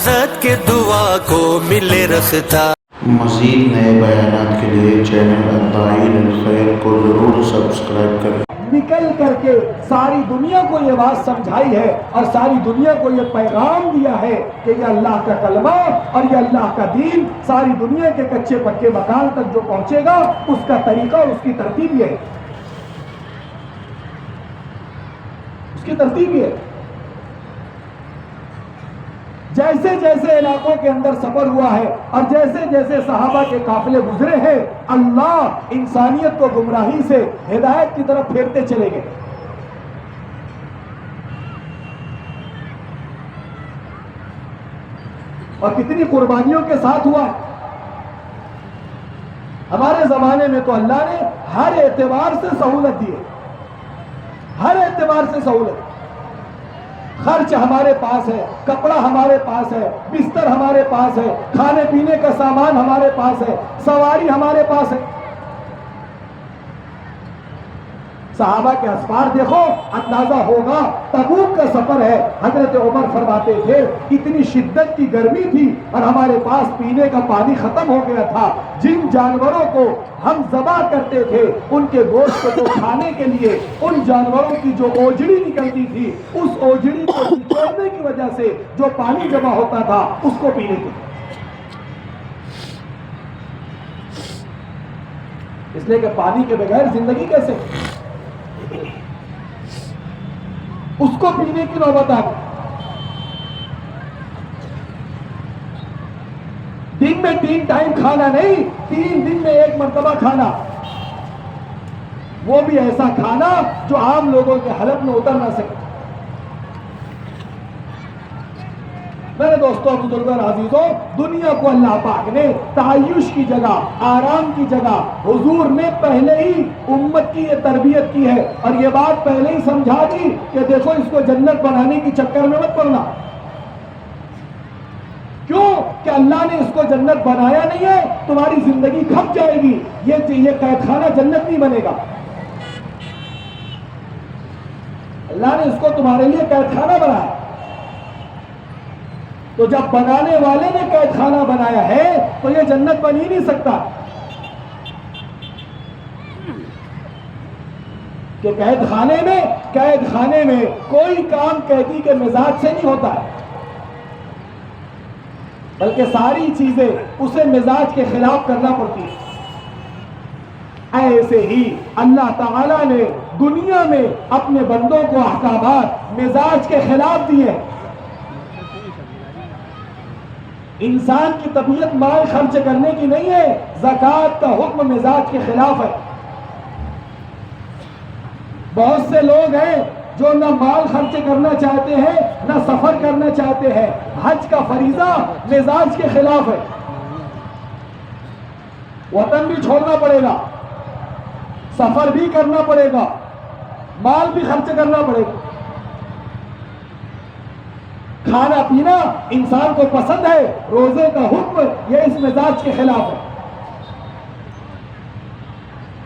حضرت کے دعا کو ملے رفتہ۔ مزید نئے بیانات کے لیے چینل الداعی الخیر کو ضرور سبسکرائب کریں۔ نکل کر کے ساری دنیا کو یہ بات سمجھائی ہے اور ساری دنیا کو یہ پیغام دیا ہے کہ یہ اللہ کا کلمہ اور یہ اللہ کا دین ساری دنیا کے کچے پکے مکان تک جو پہنچے گا اس کا طریقہ اور اس کی ترتیب یہ ہے، اس کی ترتیب یہ ہے۔ جیسے جیسے علاقوں کے اندر سفر ہوا ہے اور جیسے جیسے صحابہ کے قافلے گزرے ہیں، اللہ انسانیت کو گمراہی سے ہدایت کی طرف پھیرتے چلے گئے۔ اور کتنی قربانیوں کے ساتھ ہوا ہے۔ ہمارے زمانے میں تو اللہ نے ہر اعتبار سے سہولت دی ہے، ہر اعتبار سے سہولت۔ خرچ ہمارے پاس ہے، کپڑا ہمارے پاس ہے، بستر ہمارے پاس ہے، کھانے پینے کا سامان ہمارے پاس ہے، سواری ہمارے پاس ہے۔ صحابہ کے اسفار دیکھو، اندازہ ہوگا تبوک کا سفر ہے۔ حضرت عمر فرماتے تھے اتنی شدت کی گرمی تھی اور ہمارے پاس پینے کا پانی ختم ہو گیا تھا۔ جن جانوروں کو ہم ذبح کرتے تھے ان کے گوشت کو کھانے کے لیے ان جانوروں کی جو اوجڑی نکلتی تھی، اس اوجڑی کو نچوڑنے کی وجہ سے جو پانی جمع ہوتا تھا اس کو پینے کے لیے، اس لیے کہ پانی کے بغیر زندگی کیسے، اس کو پینے کی نوبت آ گئی۔ دن میں 3 ٹائم کھانا نہیں، 3 دن میں 1 مرتبہ کھانا، وہ بھی ایسا کھانا جو عام لوگوں کے حلق میں اتر نہ سکے۔ میرے دوستوں، بزرگوں، عزیزوں، دنیا کو اللہ پاک نے تعیش کی جگہ، آرام کی جگہ، حضور نے پہلے ہی امت کی یہ تربیت کی ہے اور یہ بات پہلے ہی سمجھا دی کہ دیکھو اس کو جنت بنانے کی چکر میں مت پڑنا۔ کیوں کہ اللہ نے اس کو جنت بنایا نہیں ہے، تمہاری زندگی کھپ جائے گی، یہ قید خانہ جنت نہیں بنے گا۔ اللہ نے اس کو تمہارے لیے قید خانہ بنایا، تو جب بنانے والے نے قید خانہ بنایا ہے تو یہ جنت بن ہی نہیں سکتا، کہ قید خانے میں کوئی کام قیدی کے مزاج سے نہیں ہوتا ہے، بلکہ ساری چیزیں اسے مزاج کے خلاف کرنا پڑتی ہے۔ ایسے ہی اللہ تعالیٰ نے دنیا میں اپنے بندوں کو احکامات مزاج کے خلاف دیے۔ انسان کی طبیعت مال خرچ کرنے کی نہیں ہے، زکوٰۃ کا حکم مزاج کے خلاف ہے۔ بہت سے لوگ ہیں جو نہ مال خرچ کرنا چاہتے ہیں نہ سفر کرنا چاہتے ہیں، حج کا فریضہ مزاج کے خلاف ہے، وطن بھی چھوڑنا پڑے گا، سفر بھی کرنا پڑے گا، مال بھی خرچ کرنا پڑے گا۔ کھانا پینا انسان کو پسند ہے، روزے کا حکم یہ اس مزاج کے خلاف ہے۔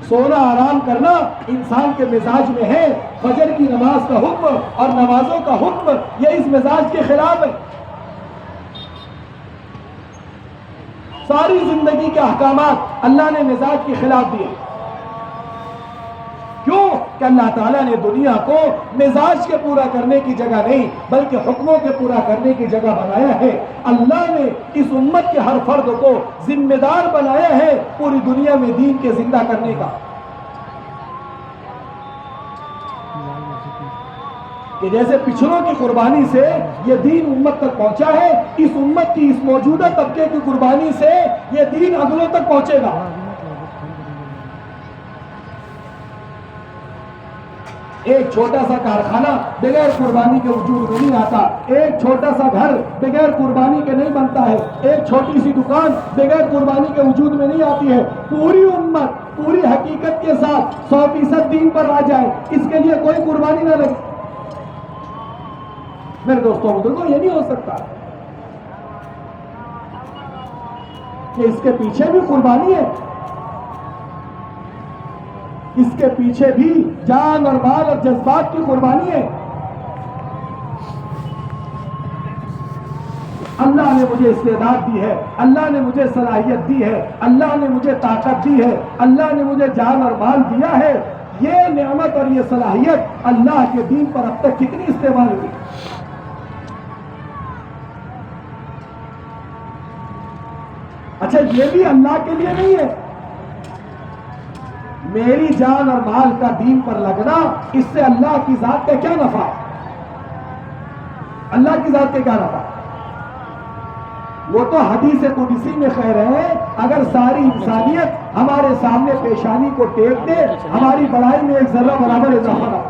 سونا آرام کرنا انسان کے مزاج میں ہے، فجر کی نماز کا حکم اور نمازوں کا حکم یہ اس مزاج کے خلاف ہے۔ ساری زندگی کے احکامات اللہ نے مزاج کے خلاف دیے۔ کیوں کہ اللہ تعالیٰ نے دنیا کو مزاج کے پورا کرنے کی جگہ نہیں بلکہ حکموں کے پورا کرنے کی جگہ بنایا ہے۔ اللہ نے اس امت کے ہر فرد کو ذمہ دار بنایا ہے پوری دنیا میں دین کے زندہ کرنے کا، کہ جیسے پچھڑوں کی قربانی سے یہ دین امت تک پہنچا ہے، اس امت کی اس موجودہ طبقے کی قربانی سے یہ دین اگلوں تک پہنچے گا۔ ایک چھوٹا سا کارخانہ بغیر قربانی کے وجود میں نہیں آتا، ایک چھوٹا سا گھر بغیر قربانی کے نہیں بنتا ہے، ایک چھوٹی سی دکان بغیر قربانی کے وجود میں نہیں آتی ہے۔ پوری امت پوری حقیقت کے ساتھ 100% دین پر آ جائے، اس کے لیے کوئی قربانی نہ لگے۔ میرے دوستوں بزرگوں، یہ نہیں ہو سکتا کہ اس کے پیچھے بھی قربانی ہے، اس کے پیچھے بھی جان اور مال اور جذبات کی قربانی ہے۔ اللہ اللہ نے مجھے استعداد دی ہے، اللہ نے مجھے صلاحیت دی ہے، اللہ نے مجھے طاقت دی ہے، اللہ نے مجھے جان اور مال دیا ہے، یہ نعمت اور یہ صلاحیت اللہ کے دین پر اب تک کتنی استعمال ہوئی؟ اچھا یہ بھی اللہ کے لیے نہیں ہے؟ میری جان اور مال کا دین پر لگنا، اس سے اللہ کی ذات کا کیا نفع؟ اللہ کی ذات کا کیا نفع؟ وہ تو حدیث قدسی میں کہہ رہے ہیں اگر ساری انسانیت ہمارے سامنے پیشانی کو ٹیک دے، ہماری بڑائی میں ایک ذرہ برابر اضافہ نہ۔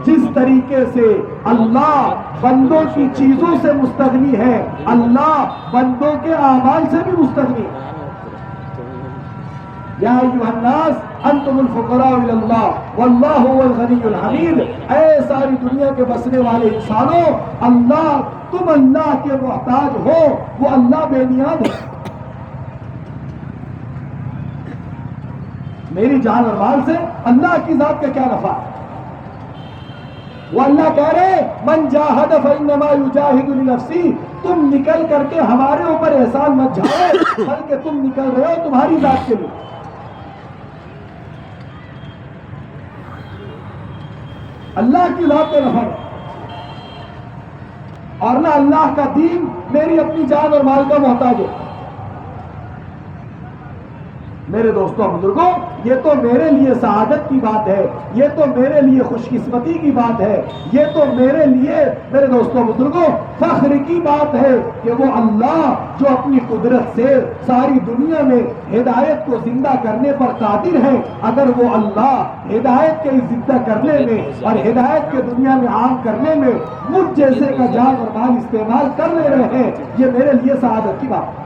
جس طریقے سے اللہ بندوں کی چیزوں سے مستغنی ہے، اللہ بندوں کے اعمال سے بھی مستغنی ہے۔ یا ایھا الناس انتم الفقراء الی اللہ واللہ هو الغنی الحمید، اے ساری دنیا کے بسنے والے انسانوں، اللہ تم اللہ کے محتاج ہو، وہ اللہ بے نیاز ہے۔ میری جان اور مال سے اللہ کی ذات کا کیا نفع؟ وہ اللہ کہہ رہے من جاہد فانما یجاہد لنفسی، تم نکل کر کے ہمارے اوپر احسان مت جھاڑو، بلکہ تم نکل رہے ہو تمہاری ذات کے لیے۔ اللہ کی ذات کا نفع اور نہ اللہ کا دین میری اپنی جان اور مال کا محتاج ہے۔ میرے دوستوں بزرگوں، یہ تو میرے لیے سعادت کی بات ہے، یہ تو میرے لیے خوش قسمتی کی بات ہے، یہ تو میرے لیے میرے دوستوں بزرگوں فخر کی بات ہے کہ وہ اللہ جو اپنی قدرت سے ساری دنیا میں ہدایت کو زندہ کرنے پر قادر ہے، اگر وہ اللہ ہدایت کے زندہ کرنے میں اور ہدایت کے دنیا میں عام کرنے میں مجھ جیسے کا جان اور مال استعمال کر لے رہے ہیں، یہ میرے لیے سعادت کی بات ہے۔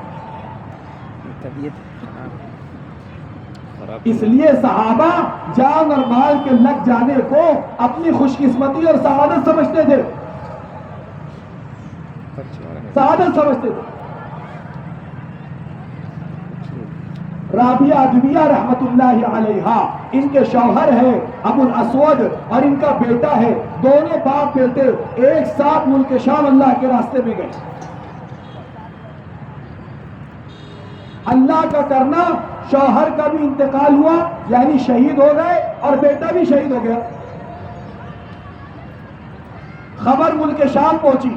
اس لیے صحابہ جان اور مال کے لگ جانے کو اپنی خوش قسمتی اور سعادت سمجھتے تھے، سعادت سمجھتے تھے۔ رابعہ ادویہ رحمت اللہ علیہا، ان کے شوہر ہیں ابو الاسود اور ان کا بیٹا ہے، دونوں باپ بیٹے ایک ساتھ ملک شام اللہ کے راستے میں گئے۔ اللہ کا کرنا، شوہر کا بھی انتقال ہوا یعنی شہید ہو گئے اور بیٹا بھی شہید ہو گیا۔ خبر ملک شام پہنچی،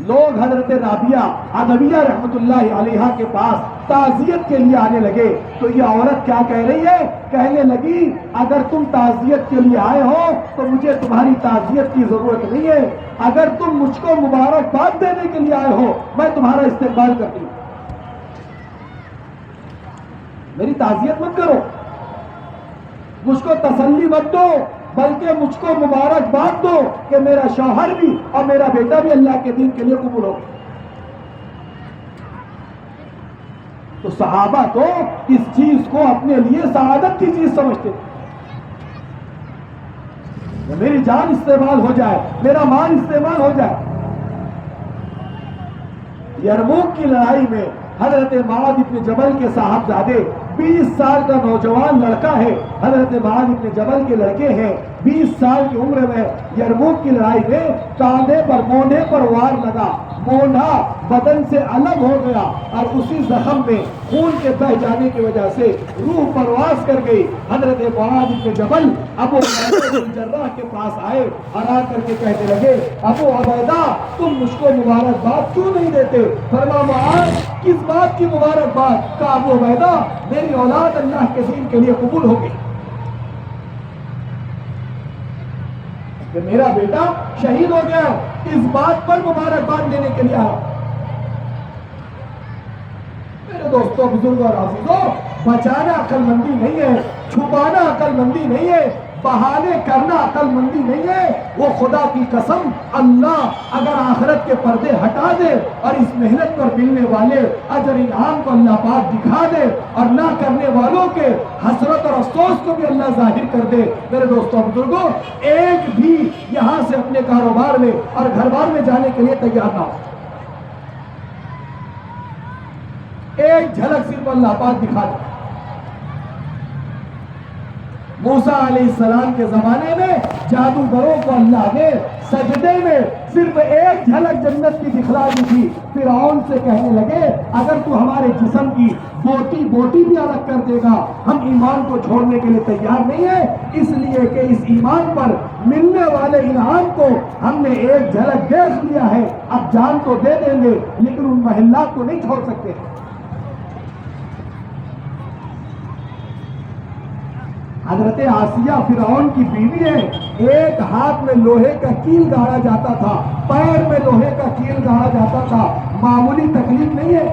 لوگ حضرت رابعہ ادویہ رحمت اللہ علیہا کے پاس تعزیت کے لیے آنے لگے تو یہ عورت کیا کہہ رہی ہے؟ کہنے لگی اگر تم تعزیت کے لیے آئے ہو تو مجھے تمہاری تعزیت کی ضرورت نہیں ہے، اگر تم مجھ کو مبارکباد دینے کے لیے آئے ہو میں تمہارا استقبال کرتی ہوں، میری تعزیت مت کرو، مجھ کو تسلی مت دو، بلکہ مجھ کو مبارکباد دو کہ میرا شوہر بھی اور میرا بیٹا بھی اللہ کے دین کے لیے قبول ہو۔ تو صحابہ تو اس چیز کو اپنے لیے سعادت کی چیز سمجھتے تھے، میری جان استعمال ہو جائے، میرا مال استعمال ہو جائے۔ یرموک کی لڑائی میں حضرت معاذ بن جبل کے صاحبزادے 20 سال کا نوجوان لڑکا ہے، حضرت معاذ بن جبل کے لڑکے ہیں، 20 سال کی عمر میں یرموک کی لڑائی میں کاندھے پر موڈے پر وار لگا، موڈا بدن سے الگ ہو گیا اور اسی زخم میں خون کے بہ جانے کی وجہ سے روح پرواز کر گئی۔ حضرت معاذ بن جبل ابو عبیدہ بن جراح کے پاس آئے اور آ کر کے کہنے لگے ابو عبیدہ تم مجھ کو مبارکباد کیوں نہیں دیتے؟ فرمایا معاذ کس بات کی مبارکباد؟ کہا ابو عبیدہ میری اولاد اللہ کے دین کے لیے قبول ہو گئی، کہ میرا بیٹا شہید ہو گیا، اس بات پر مبارکباد دینے کے لیے آیا۔ میرے دوستوں بزرگوں اور عزیزوں، بچانا عقل مندی نہیں ہے، چھپانا عقل مندی نہیں ہے، بہانے کرنا عقل مندی نہیں ہے۔ وہ خدا کی قسم اللہ اگر آخرت کے پردے ہٹا دے اور اس محنت پر ملنے والے اجر انعام کو اللہ پاک دکھا دے اور نہ کرنے والوں کے حسرت اور افسوس کو بھی اللہ ظاہر کر دے، میرے دوستوں بزرگوں ایک بھی یہاں سے اپنے کاروبار میں اور گھر بار میں جانے کے لیے تیار نہ ہو، ایک جھلک صرف اللہ پاک دکھا دے۔ موسیٰ علیہ السلام کے زمانے میں جادوگروں کو اللہ نے سجدے میں صرف ایک جھلک جنت کی دکھلا دی تھی. فرعون سے کہنے لگے اگر تو ہمارے جسم کی بوٹی بوٹی بھی الگ کر دے گا ہم ایمان کو چھوڑنے کے لیے تیار نہیں ہے، اس لیے کہ اس ایمان پر ملنے والے انعام کو ہم نے ایک جھلک دیکھ لیا ہے، اب جان تو دے دیں گے لیکن ان محلات کو نہیں چھوڑ سکتے. حضرت آسیہ فرعون کی بیوی ہے، ایک ہاتھ میں لوہے کا کیل گاڑا جاتا تھا، پیر میں لوہے کا کیل گاڑا جاتا تھا، معمولی تکلیف نہیں ہے.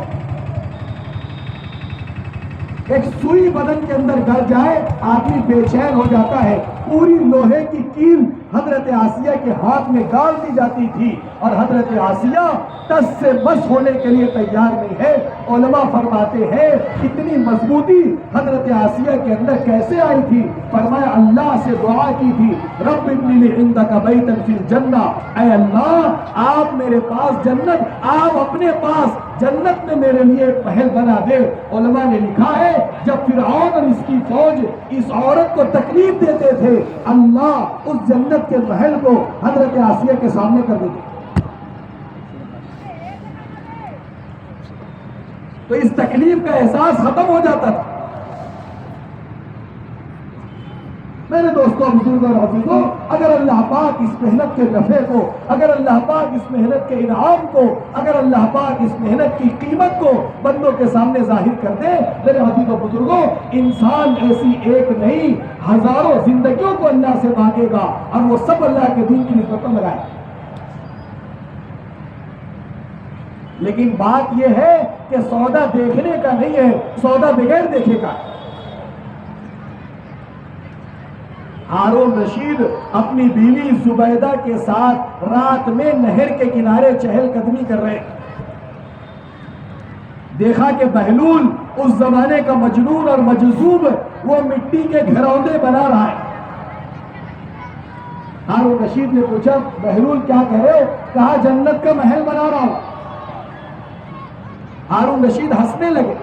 ایک سوئی بدن کے اندر گڑ جائے آدمی بے چین ہو جاتا ہے. پوری لوہے کی کیل حضرت آسیہ کے ہاتھ میں گاڑ دی جاتی تھی اور حضرت آسیہ ٹس سے بس ہونے کے لیے تیار نہیں ہے. علماء فرماتے ہیں اتنی مضبوطی حضرت آسیہ کے اندر کیسے آئی تھی؟ فرمایا اللہ سے دعا کی تھی رب ابن لی عندک بیتا فی الجنہ، اے اللہ آپ میرے پاس جنت، آپ اپنے پاس جنت میں میرے لیے ایک محل بنا دے. علماء نے لکھا ہے جب فرعون اور اس کی فوج اس عورت کو تکلیف دیتے تھے اللہ اس جنت کے محل کو حضرت آسیہ کے سامنے کر دیتے. تو اس تکلیف کا احساس ختم ہو جاتا تھا. میرے دوستوں بزرگوں اور عزیزوں، اگر اللہ پاک اس محنت کے نفع کو، اگر اللہ پاک اس محنت کے انعام کو، اگر اللہ پاک اس محنت کی قیمت کو بندوں کے سامنے ظاہر کر دے، میرے عزیزوں بزرگوں، انسان ایسی ایک نہیں ہزاروں زندگیوں کو اللہ سے مانگے گا اور وہ سب اللہ کے دین کی نسبت میں لگائے. لیکن بات یہ ہے کہ سودا دیکھنے کا نہیں ہے، سودا بغیر دیکھے کا. ہارون رشید اپنی بیوی زبیدہ کے ساتھ رات میں نہر کے کنارے چہل قدمی کر رہے. دیکھا کہ بہلول اس زمانے کا مجنون اور مجذوب وہ مٹی کے گھروندے بنا رہا ہے. ہارون رشید نے پوچھا بہلول کیا کہہ رہے ہو؟ کہا جنت کا محل بنا رہا ہوں. ہارون رشید ہنسنے لگے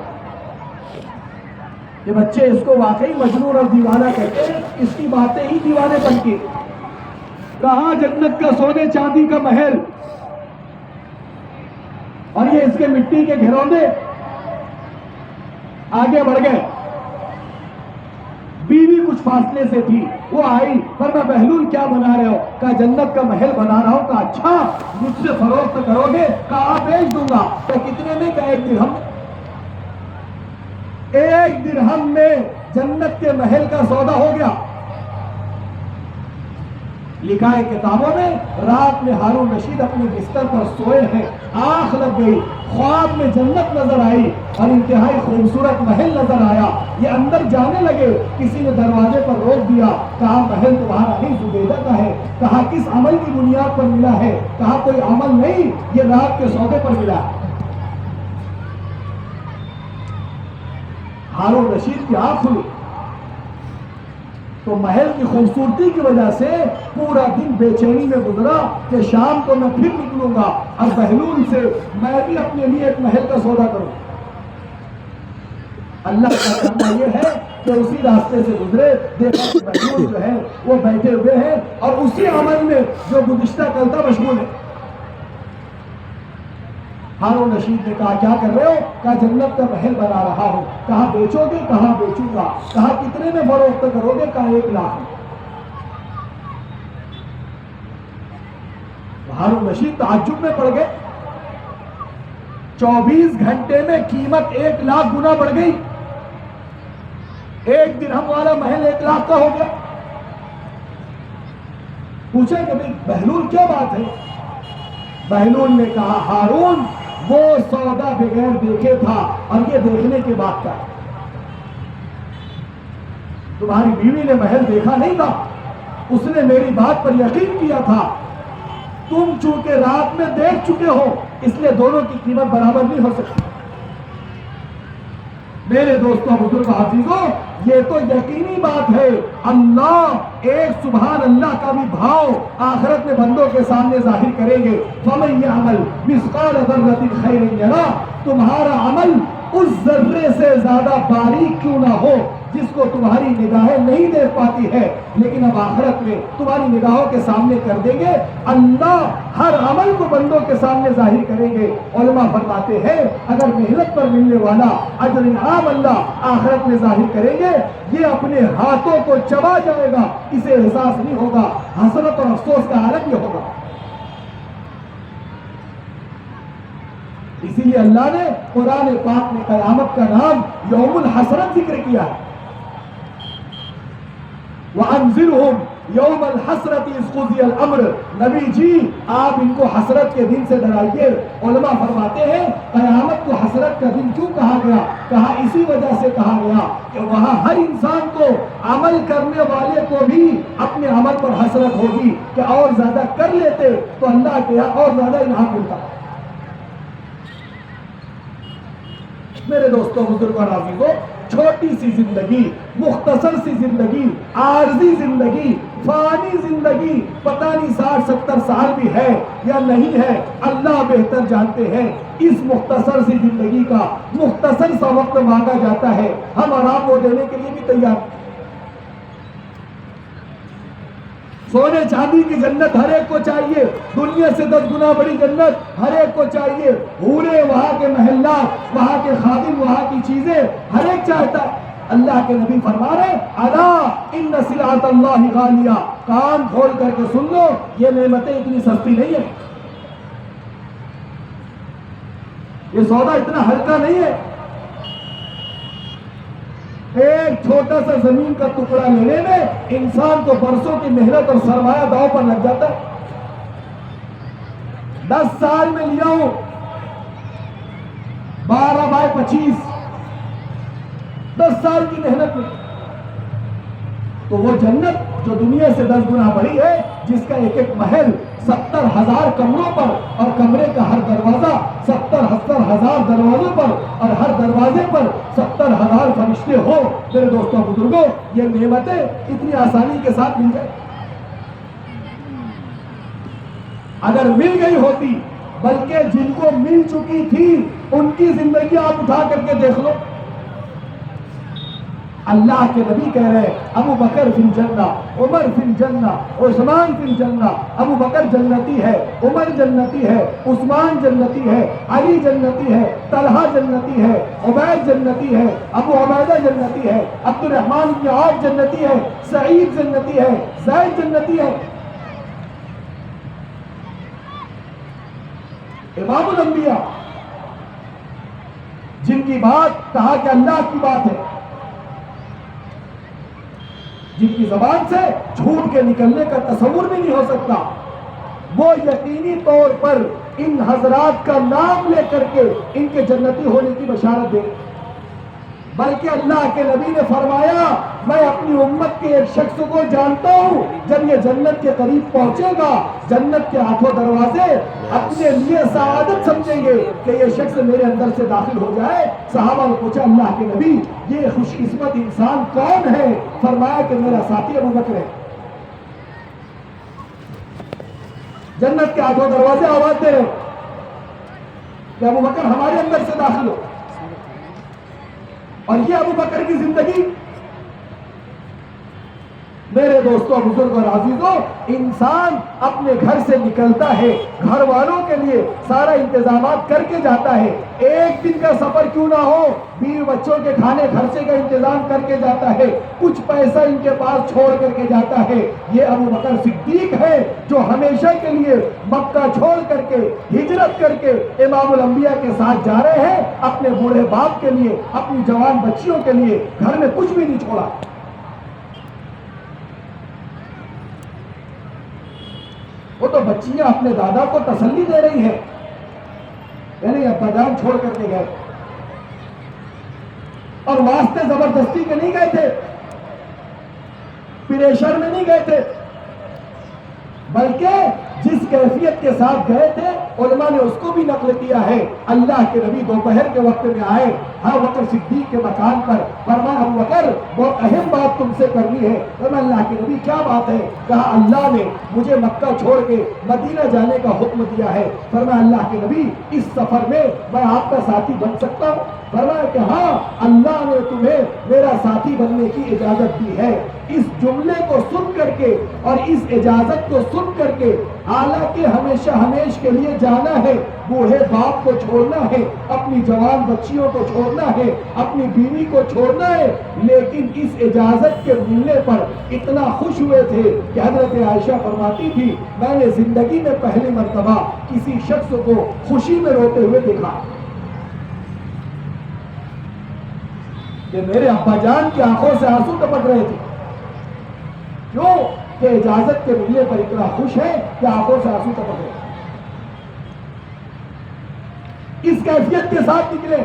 کہ بچے اس کو واقعی مجنون اور دیوانہ کہتے ہیں، اس کی باتیں ہی دیوانے بن کی. کہاں جنت کا سونے چاندی کا محل اور یہ اس کے مٹی کے گھروندے. آگے بڑھ گئے. بیوی کچھ فاصلے سے تھی، وہ آئی، فرمایا بہلول کیا بنا رہے ہو؟ کہا جنت کا محل بنا رہا ہوں. کہا اچھا مجھ سے فروخت کرو گے؟ کہا بیچ دوں گا. کہ کتنے میں؟ کہ 1 درہم. 1 درہم میں جنت کے محل کا سودا ہو گیا. لکھا ہے کتابوں میں رات میں ہارون رشید اپنے بستر پر سوئے ہیں، آنکھ لگ گئی، خواب میں جنت نظر آئی اور انتہائی خوبصورت محل نظر آیا. یہ اندر جانے لگے، کسی نے دروازے پر روک دیا. کہا محل تمہارا نہیں زبیدہ کا ہے. کہا کس عمل کی بنیاد پر ملا ہے؟ کہا کوئی عمل نہیں، یہ رات کے سودے پر ملا. ہارون رشید کی آنکھ کھلی تو محل کی خوبصورتی کی وجہ سے پورا دن بے چینی میں گزرا کہ شام کو میں پھر نکلوں گا اور بہلول سے میں بھی اپنے لیے ایک محل کا سودا کروں. اللہ کا کہنا یہ ہے کہ اسی راستے سے گزرے، دیکھا کہ بہلول جو ہے وہ بیٹھے ہوئے ہیں اور اسی عمل میں جو گزشتہ کل تھا مشغول ہے. ہارون رشید نے کہا کیا کر رہے ہو؟ کہا جنت کا محل بنا رہا ہوں. کہا بیچو گے؟ کہا بیچوں گا. کہا کتنے میں فروخت کرو گے؟ کہا 1 لاکھ. ہارون رشید تعجب میں پڑ گئے. 24 گھنٹے میں قیمت 1 لاکھ گنا بڑھ گئی. 1 درہم والا محل 1 لاکھ کا ہو گیا. پوچھے کہ بہلول کیا بات ہے؟ بہلول نے کہا ہارون وہ سودا بغیر دیکھے تھا اور یہ دیکھنے کے بعد کا. تمہاری بیوی نے محل دیکھا نہیں تھا، اس نے میری بات پر یقین کیا تھا. تم چونکہ رات میں دیکھ چکے ہو اس لیے دونوں کی قیمت برابر نہیں ہو سکتی. میرے دوستوں بزرگ عزیزوں، یہ تو یقینی بات ہے. اللہ ایک سبحان اللہ کا بھی بھاؤ آخرت میں بندوں کے سامنے ظاہر کریں گے. فَمَن يَعْمَلْ مِثْقَالَ ذَرَّةٍ خَيْرًا يَرَهُ. تمہارا عمل اس ذرے سے زیادہ باریک کیوں نہ ہو، جس کو تمہاری نگاہیں نہیں دیکھ پاتی ہے لیکن اب آخرت میں تمہاری نگاہوں کے سامنے کر دیں گے. اللہ ہر عمل کو بندوں کے سامنے ظاہر کریں گے. علماء فرماتے ہیں اگر محنت پر ملنے والا اجر انعام اللہ آخرت میں ظاہر کریں گے, یہ اپنے ہاتھوں کو چبا جائے گا, اسے احساس نہیں ہوگا, حسرت اور افسوس کا عالم یہ ہوگا. اسی لیے اللہ نے قرآن پاک میں قیامت کا نام یوم الحسرت ذکر کیا ہے. وَأَنذِرْهُمْ يَوْمَ الْحَسْرَةِ إِذْ قُضِيَ الْأَمْرُ. نبی جی آپ ان کو حسرت کے دن سے ڈرائیے. علماء فرماتے ہیں قیامت کو حسرت کا دن کیوں کہا گیا؟ کہا اسی وجہ سے کہا گیا کہ وہاں ہر انسان کو, عمل کرنے والے کو بھی اپنے عمل پر حسرت ہوگی کہ اور زیادہ کر لیتے تو اللہ کے یہاں اور زیادہ انعام ملتا. میرے دوستوں, بزرگوں اور عزیزوں, چھوٹی سی زندگی, مختصر سی زندگی, عارضی زندگی, فانی زندگی, پتہ نہیں 60-70 سال بھی ہے یا نہیں ہے, اللہ بہتر جانتے ہیں. اس مختصر سی زندگی کا مختصر سا وقت مانگا جاتا ہے, ہم آرام وہ دینے کے لیے بھی تیار. سونے چاندی کی جنت ہر ایک کو چاہیے, دنیا سے 10 گنا بڑی جنت ہر ایک کو چاہیے, حوریں, وہاں کے محلات, وہاں کے خادم, وہاں کی چیزیں ہر ایک چاہتا ہے. اللہ کے نبی فرما رہے الا ان سلعۃ اللہ غالیہ, کان کھول کر کے سن لو, یہ نعمتیں اتنی سستی نہیں ہے, یہ سودا اتنا ہلکا نہیں ہے. ایک چھوٹا سا زمین کا ٹکڑا لینے میں انسان کو برسوں کی محنت اور سرمایہ داؤ پر لگ جاتا ہے. 10 سال میں لیا ہوں 12x25, 10 سال کی محنت میں. تو وہ جنت جو دنیا سے 10 گنا بڑی ہے, جس کا ایک ایک محل 70,000 کمروں پر, اور کمرے کا ہر دروازہ 70,000 دروازوں پر, اور ہر دروازے پر 70,000 فرشتے ہو. میرے دوستوں بزرگوں, یہ نعمتیں اتنی آسانی کے ساتھ مل جائیں. اگر مل گئی ہوتی, بلکہ جن کو مل چکی تھی ان کی زندگی آپ اٹھا کر کے دیکھ لو. اللہ کے نبی کہہ رہے ابو بکر فی الجنہ, عمر فی الجنہ, عثمان فی الجنہ. ابو بکر جنتی ہے, عمر جنتی ہے, عثمان جنتی ہے, علی جنتی ہے, طلحہ جنتی ہے, عبید جنتی ہے, ابو عبیدہ جنتی ہے, عبد الرحمن بن عوف جنتی ہے, سعید جنتی ہے, زید جنتی ہے. امام الانبیاء جن کی بات کہا کہ اللہ کی بات ہے, جن کی زبان سے جھوٹ کے نکلنے کا تصور بھی نہیں ہو سکتا, وہ یقینی طور پر ان حضرات کا نام لے کر کے ان کے جنتی ہونے کی بشارت دے. بلکہ اللہ کے نبی نے فرمایا میں اپنی امت کے ایک شخص کو جانتا ہوں, جب یہ جنت کے قریب پہنچے گا جنت کے 8 دروازے اپنے لیے سعادت سمجھیں گے کہ یہ شخص میرے اندر سے داخل ہو جائے. صحابہ نے پوچھا اللہ کے نبی یہ خوش قسمت انسان کون ہے؟ فرمایا کہ میرا ساتھی ابو بکر ہے. جنت کے 8 دروازے آواز دے رہے کہ ابو بکر ہمارے اندر سے داخل ہو. اور یہ ابو بکر کی زندگی. میرے دوستوں بزرگوں اور عزیزوں, انسان اپنے گھر سے نکلتا ہے, گھر والوں کے لیے سارا انتظامات کر کے جاتا ہے. ایک دن کا سفر کیوں نہ ہو, بیوی بچوں کے کھانے خرچے کا انتظام کر کے جاتا ہے, کچھ پیسہ ان کے پاس چھوڑ کر کے جاتا ہے. یہ ابو بکر صدیق ہے جو ہمیشہ کے لیے مکہ چھوڑ کر کے ہجرت کر کے امام الانبیاء کے ساتھ جا رہے ہیں, اپنے بوڑھے باپ کے لیے, اپنی جوان بچیوں کے لیے. گھر میں کچھ بھی نہیں چھوڑا. وہ تو بچیاں اپنے دادا کو تسلی دے رہی ہیں, یعنی ابا جان چھوڑ کر کے گئے, اور واسطے زبردستی کے نہیں گئے تھے, پریشر میں نہیں گئے تھے, بلکہ جس کیفیت کے ساتھ گئے تھے علماء نے اس کو بھی نقل کیا ہے۔ اللہ کے نبی دوپہر کے وقت میں آئے ابو بکر صدیق کے مکان پر، فرمایا ابو بکر بہت اہم بات تم سے کرنی ہے۔ فرمایا اللہ کے نبی کیا بات ہے؟ کہا اللہ نے مجھے مکہ چھوڑ کے مدینہ جانے کا حکم دیا ہے۔ فرمایا اللہ کے نبی اس سفر میں میں آپ کا ساتھی بن سکتا ہوں؟ فرمایا کہ ہاں اللہ نے تمہیں میرا ساتھی بننے کی اجازت دی ہے۔ اس جملے کو سن کر کے اور اس اجازت کو سن کر کے، حالانکہ ہمیشہ ہمیش کے لیے جانا ہے، بوڑھے باپ کو چھوڑنا ہے، اپنی جوان بچیوں کو چھوڑنا ہے، اپنی بیوی کو چھوڑنا ہے، لیکن اس اجازت کے ملنے پر اتنا خوش ہوئے تھے کہ حضرت عائشہ فرماتی تھی میں نے زندگی میں پہلی مرتبہ کسی شخص کو خوشی میں روتے ہوئے دیکھا کہ میرے ابا جان کی آنکھوں سے آنسو ٹپک رہے تھے۔ کیوں؟ کہ اجازت کے ملنے پر اتنا خوش ہے کہ آنکھوں سے آنسو ٹپک رہے۔ اس کیفیت کے ساتھ نکلے۔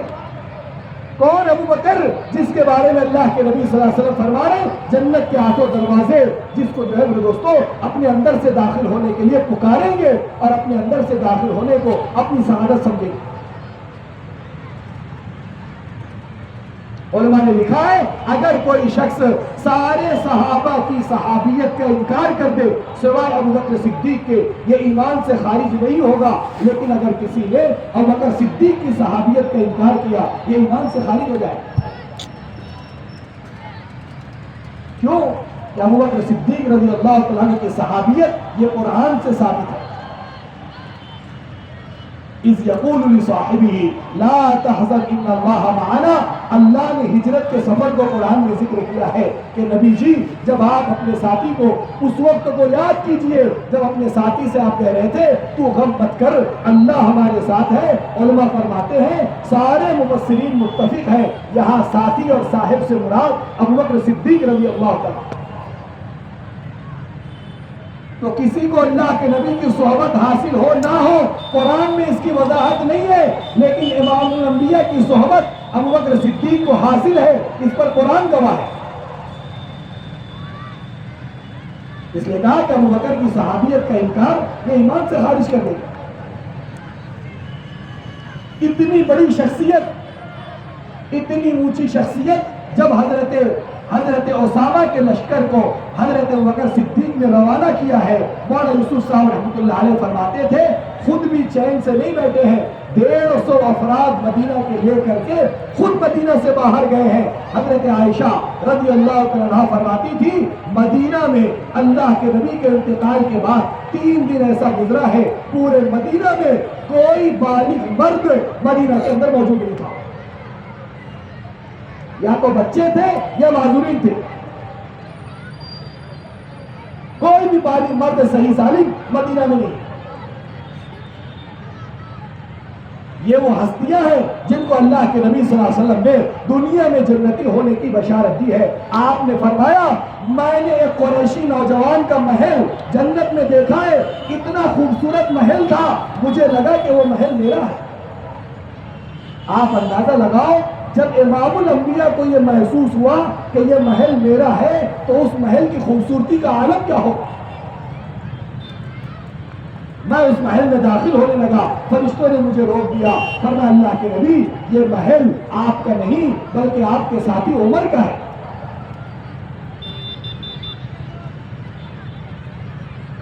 کون؟ ابو بکر، جس کے بارے میں اللہ کے نبی صلی اللہ علیہ وسلم فرما رہے ہیں جنت کے 8 دروازے، جس کو جو ہے میرے دوستو اپنے اندر سے داخل ہونے کے لیے پکاریں گے اور اپنے اندر سے داخل ہونے کو اپنی سعادت سمجھیں گے۔ علماء نے لکھا ہے اگر کوئی شخص سارے صحابہ کی صحابیت کا انکار کر دے سوائے ابو بکر صدیق کے، یہ ایمان سے خارج نہیں ہوگا، لیکن اگر کسی نے ابو بکر صدیق کی صحابیت کا انکار کیا یہ ایمان سے خارج ہو جائے۔ کیوں؟ کہ ابو بکر صدیق رضی اللہ تعالیٰ عنہ کی صحابیت یہ قرآن سے ثابت ہے۔ اذ یقول لصاحبہ لا تحزن ان اللہ معنا، اللہ نے ہجرت کے سفر کو قرآن میں ذکر کیا ہے کہ نبی جی جب آپ اپنے ساتھی کو اس وقت کو یاد کیجئے جب اپنے ساتھی سے آپ کہہ رہے تھے تو غم مت کر، اللہ ہمارے ساتھ ہے۔ علماء فرماتے ہیں سارے مفسرین متفق ہیں یہاں ساتھی اور صاحب سے مراد ابو بکر صدیق رضی اللہ تعالیٰ۔ تو کسی کو اللہ کے نبی کی صحبت حاصل ہو نہ ہو قرآن میں اس کی وضاحت نہیں ہے، لیکن امام الانبیاء کی صحبت ابو بکر صدیق کو حاصل ہے، اس پر قرآن گواہ ہے۔ اس لیے کہا کہ ابو بکر کی صحابیت کا انکار یہ ایمان سے خارج کر دے گا۔ اتنی بڑی شخصیت، اتنی اونچی شخصیت جب حضرت اسامہ کے لشکر کو حضرت ابوبکر صدیق نے روانہ کیا ہے، مولانا یوسف صاحب رحمۃ اللہ علیہ فرماتے تھے خود بھی چین سے نہیں بیٹھے ہیں، 150 افراد مدینہ کے لے کر کے خود مدینہ سے باہر گئے ہیں۔ حضرت عائشہ رضی اللہ عنہا فرماتی تھی مدینہ میں اللہ کے نبی کے انتقال کے بعد 3 دن ایسا گزرا ہے پورے مدینہ میں کوئی بالغ مرد مدینہ کے اندر موجود نہیں تھا، یا تو بچے تھے یا معذورین تھے، کوئی بھی بالغ مرد صحیح سالم مدینہ میں نہیں۔ یہ وہ ہستیاں ہیں جن کو اللہ کے نبی صلی اللہ علیہ وسلم نے دنیا میں جنتی ہونے کی بشارت دی ہے۔ آپ نے فرمایا میں نے ایک قریشی نوجوان کا محل جنت میں دیکھا ہے، اتنا خوبصورت محل تھا مجھے لگا کہ وہ محل میرا ہے۔ آپ اندازہ لگاؤ جب امام الانبیاء کو یہ محسوس ہوا کہ یہ محل میرا ہے تو اس محل کی خوبصورتی کا عالم کیا ہو۔ میں اس محل میں داخل ہونے لگا، فرشتوں نے مجھے روک دیا، فرمایا اللہ کے نبی یہ محل آپ کا نہیں بلکہ آپ کے ساتھی عمر کا ہے۔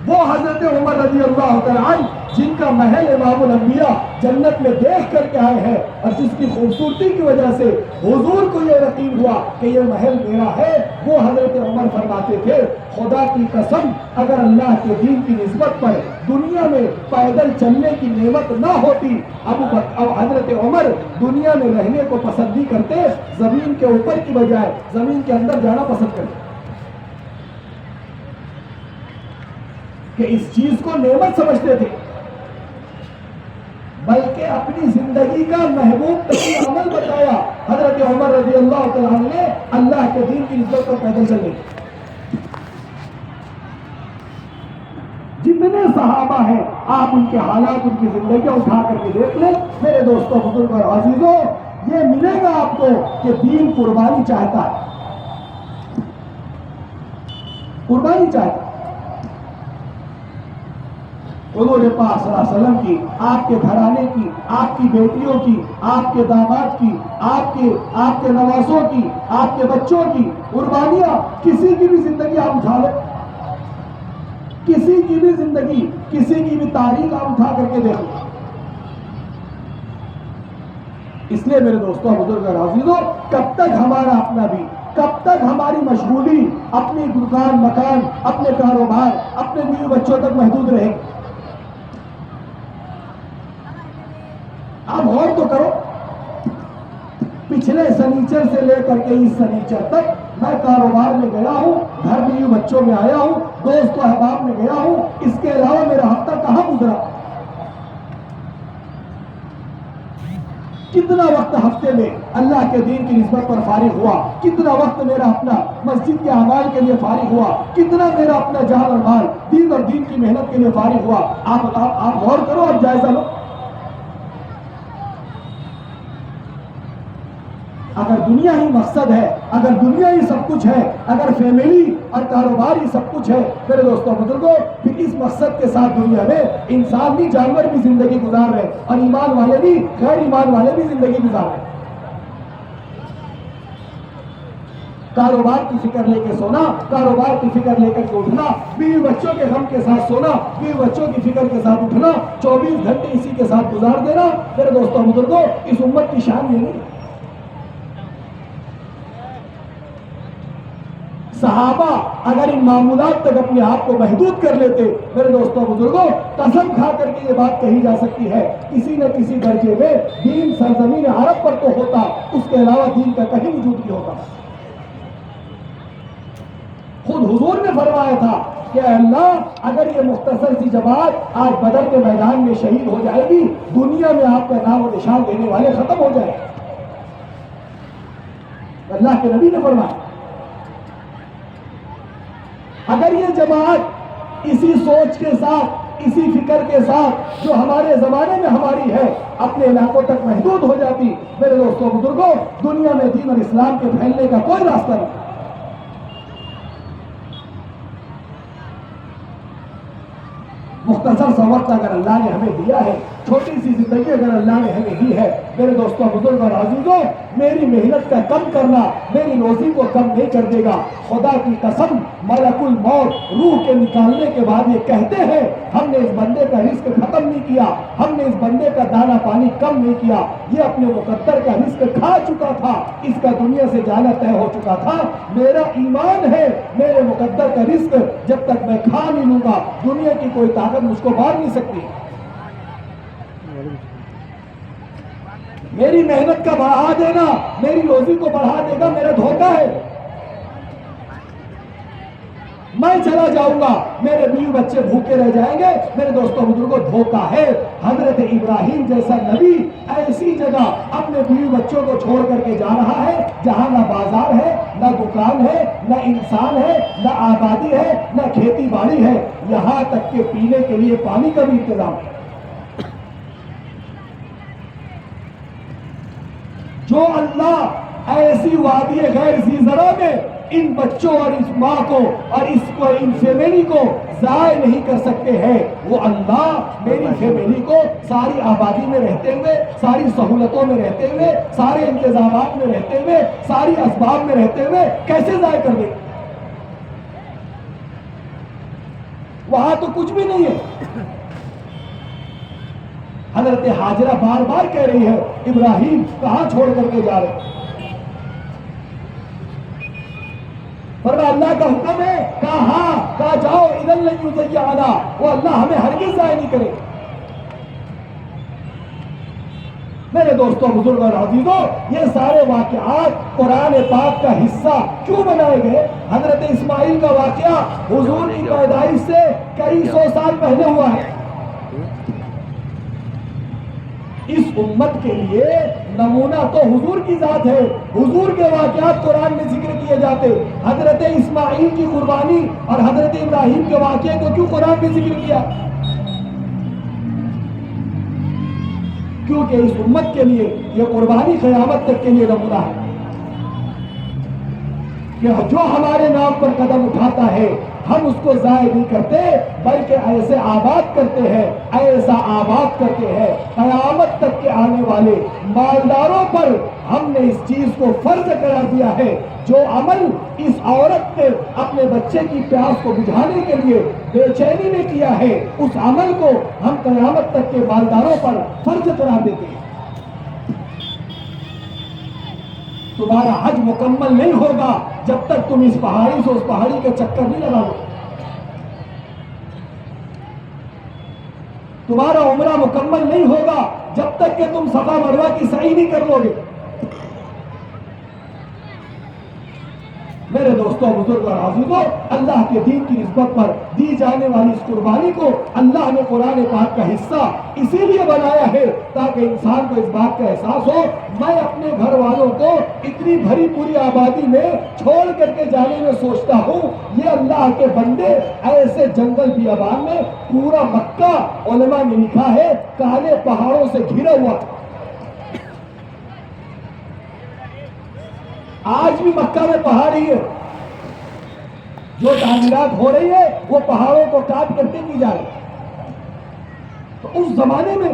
وہ حضرت عمر رضی اللہ تعالیٰ عنہ جن کا محل امام الانبیاء جنت میں دیکھ کر کے آئے ہیں اور جس کی خوبصورتی کی وجہ سے حضور کو یہ یقین ہوا کہ یہ محل میرا ہے، وہ حضرت عمر فرماتے تھے خدا کی قسم اگر اللہ کے دین کی نسبت پر دنیا میں پیدل چلنے کی نعمت نہ ہوتی حضرت عمر دنیا میں رہنے کو پسند نہیں کرتے، زمین کے اوپر کی بجائے زمین کے اندر جانا پسند کرتے کہ اس چیز کو نعمت سمجھتے تھے، بلکہ اپنی زندگی کا محبوب ترین عمل بتایا حضرت عمر رضی اللہ تعالیٰ عنہ نے اللہ کے دین کی نسبت پر پیدل چلنے۔ جتنے صحابہ ہیں آپ ان کے حالات ان کی زندگیاں اٹھا کر کے دیکھ لیں میرے دوستوں بزرگوں اور عزیزوں، یہ ملے گا آپ کو کہ دین قربانی چاہتا ہے، قربانی چاہتا ہے۔ حضور پاک صلی اللہ علیہ وسلم کی، آپ کے گھرانے کی، آپ کی بیٹیوں کی، آپ کے داماد کی، آپ کے نوازوں کی، آپ کے بچوں کی قربانیاں، کسی کی بھی زندگی آپ اٹھا لیں، کسی کی بھی زندگی، کسی کی بھی تاریخ آپ اٹھا کر کے دیکھیں۔ اس لیے میرے دوستوں، بزرگ اور عزیزوں، کب تک ہمارا اپنا بھی، کب تک ہماری مشغولی اپنی دکان مکان، اپنے کاروبار، اپنے بیوی بچوں تک محدود رہے گی؟ آپ غور تو کرو، پچھلے سنیچر سے لے کر کے اس سنیچر تک میں کاروبار میں گیا ہوں، گھر بیوی بچوں میں آیا ہوں، دوست و احباب میں گیا ہوں، اس کے علاوہ میرا ہفتہ کہاں گزرا؟ کتنا وقت ہفتے میں اللہ کے دین کی نسبت پر فارغ ہوا؟ کتنا وقت میرا اپنا مسجد کے اعمال کے لیے فارغ ہوا؟ کتنا میرا اپنا جان اور مال دین اور دین کی محنت کے لیے فارغ ہوا؟ آپ غور کرو، آپ جائزہ لو۔ اگر دنیا ہی مقصد ہے، اگر دنیا ہی سب کچھ ہے، اگر فیملی اور کاروبار ہی سب کچھ ہے، میرے دوستوں بزرگوں، پھر اس مقصد کے ساتھ دنیا میں انسان بھی، جانور بھی زندگی گزار رہے، اور ایمان والے بھی، غیر ایمان والے بھی زندگی گزار رہے۔ کاروبار کی فکر لے کے سونا، کاروبار کی فکر لے کر کے اٹھنا، بیوی بچوں کے غم کے ساتھ سونا، بیوی بچوں کی فکر کے ساتھ اٹھنا، 24 گھنٹے اسی کے ساتھ گزار دینا، میرے دوستوں بزرگوں، اس امت کی شان یہ نہیں۔ صحابہ اگر ان معمولات تک اپنے آپ کو محدود کر لیتے، میرے دوستوں بزرگوں، قسم کھا کر کے یہ بات کہی جا سکتی ہے، کسی نہ کسی درجے میں دین سرزمین عرب پر تو ہوتا، اس کے علاوہ دین کا کہیں وجود نہیں ہوتا۔ خود حضور نے فرمایا تھا کہ اے اللہ، اگر یہ مختصر سی جماعت آج بدر کے میدان میں شہید ہو جائے گی، دنیا میں آپ کا نام و نشان دینے والے ختم ہو جائے۔ اللہ کے نبی نے فرمایا، اگر یہ جماعت اسی سوچ کے ساتھ، اسی فکر کے ساتھ جو ہمارے زمانے میں ہماری ہے، اپنے علاقوں تک محدود ہو جاتی، میرے دوستوں بزرگوں، دنیا میں دین اور اسلام کے پھیلنے کا کوئی راستہ نہیں۔ مختصر سا وقت اگر اللہ نے ہمیں دیا ہے، چھوٹی سی زندگی اگر اللہ نے ہمیں دی ہے، میرے دوستوں بزرگ اور عزیزوں، میری محنت کا کم کرنا میری روزی کو کم نہیں کر دے گا۔ خدا کی قسم، ملک الموت روح کے نکالنے کے بعد یہ کہتے ہیں، ہم نے اس بندے کا رزق ختم نہیں کیا، ہم نے اس بندے کا دانا پانی کم نہیں کیا، یہ اپنے مقدر کا رزق کھا چکا تھا، اس کا دنیا سے جانا طے ہو چکا تھا۔ میرا ایمان ہے، میرے مقدر کا رزق جب تک میں کھا نہیں لوں گا، دنیا کی کوئی طاقت مجھ کو مار نہیں سکتی۔ میری محنت کا بڑھا دینا میری روزی کو بڑھا دے گا، میرا دھوکہ ہے۔ میں چلا جاؤں گا، میرے بیوی بچے بھوکے رہ جائیں گے، میرے دوستوں بزرگوں، دھوکہ ہے۔ حضرت ابراہیم جیسا نبی ایسی جگہ اپنے بیوی بچوں کو چھوڑ کر کے جا رہا ہے جہاں نہ بازار ہے، نہ دکان ہے، نہ انسان ہے، نہ آبادی ہے، نہ کھیتی باڑی ہے، یہاں تک کہ پینے کے لیے پانی کا بھی انتظام ہے۔ جو اللہ ایسی وادی غیر ذی زرع میں ان بچوں اور اس ماں کو اور ان فیملی کو ضائع نہیں کر سکتے ہیں، وہ اللہ میری فیملی کو ساری آبادی میں رہتے ہوئے، ساری سہولتوں میں رہتے ہوئے، سارے انتظامات میں رہتے ہوئے، ساری اسباب میں رہتے ہوئے کیسے ضائع کر دے؟ وہاں تو کچھ بھی نہیں ہے۔ حضرت حاجرہ بار بار کہہ رہی ہے، ابراہیم کہاں چھوڑ کر کے جا رہے؟ فرمایا اللہ کا حکم ہے، کہا جاؤ، اذن لن یضیعنا، وہ اللہ ہمیں ہرگز ضائع نہیں کرے۔ میرے دوستوں بزرگ اور عزیزوں، یہ سارے واقعات قرآن پاک کا حصہ کیوں بنائے گئے؟ حضرت اسماعیل کا واقعہ حضور کی پیدائش سے کئی سو سال پہلے ہوا ہے۔ اس امت کے لیے نمونہ تو حضور کی ذات ہے، حضور کے واقعات قرآن میں ذکر کیے جاتے۔ حضرت اسماعیل کی قربانی اور حضرت ابراہیم کے واقعے کو کیوں قرآن میں ذکر کیا؟ کیونکہ اس امت کے لیے یہ قربانی قیامت تک کے لیے نمونہ ہے کہ جو ہمارے نام پر قدم اٹھاتا ہے، ہم اس کو ضائع نہیں کرتے بلکہ ایسے آباد کرتے ہیں، ایسا آباد کرتے ہیں قیامت تک کے آنے والے مالداروں پر ہم نے اس چیز کو فرض قرار دیا ہے۔ جو عمل اس عورت نے اپنے بچے کی پیاس کو بجھانے کے لیے بے چینی میں کیا ہے، اس عمل کو ہم قیامت تک کے مالداروں پر فرض قرار دیتے ہیں۔ تمہارا حج مکمل نہیں ہوگا جب تک تم اس پہاڑی سے اس پہاڑی کا چکر نہیں لگاؤ گے۔ تمہارا عمرہ مکمل نہیں ہوگا جب تک کہ تم صفا مروہ کی سعی نہیں کر لو گے۔ میرے دوستوں، بزرگوں اور عزیزوں، اللہ کے دین کی نسبت پر دی جانے والی اس قربانی کو اللہ نے قرآن پاک کا حصہ اسی لیے بنایا ہے تاکہ انسان کو اس بات کا احساس ہو، میں اپنے گھر والوں کو اتنی بھری پوری آبادی میں چھوڑ کر کے جانے میں سوچتا ہوں، یہ اللہ کے بندے ایسے جنگل بیابان میں، پورا مکہ علماء نے لکھا ہے کالے پہاڑوں سے گھرا ہوا تھا۔ آج بھی مکہ میں پہاڑی ہے، جو تعمیرات ہو رہی ہے وہ پہاڑوں کو کاٹ کر کے کی جا رہی ہے۔ تو اس زمانے میں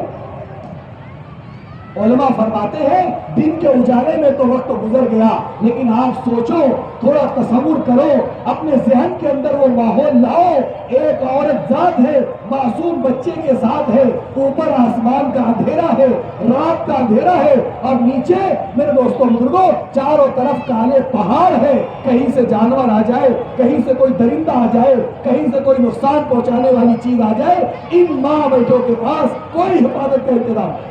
علماء فرماتے ہیں دن کے اجالے میں تو وقت گزر گیا، لیکن آپ سوچو، تھوڑا تصور کرو، اپنے ذہن کے اندر وہ ماحول لاؤ، ایک عورت ذات ہے، معصوم بچے کے ساتھ ہے، اوپر آسمان کا اندھیرا ہے، رات کا اندھیرا ہے، اور نیچے میرے دوستوں بزرگوں چاروں طرف کالے پہاڑ ہے، کہیں سے جانور آ جائے، کہیں سے کوئی درندہ آ جائے، کہیں سے کوئی نقصان پہنچانے والی چیز آ جائے، ان ماں بیٹوں کے پاس کوئی حفاظت کا انتظام نہیں۔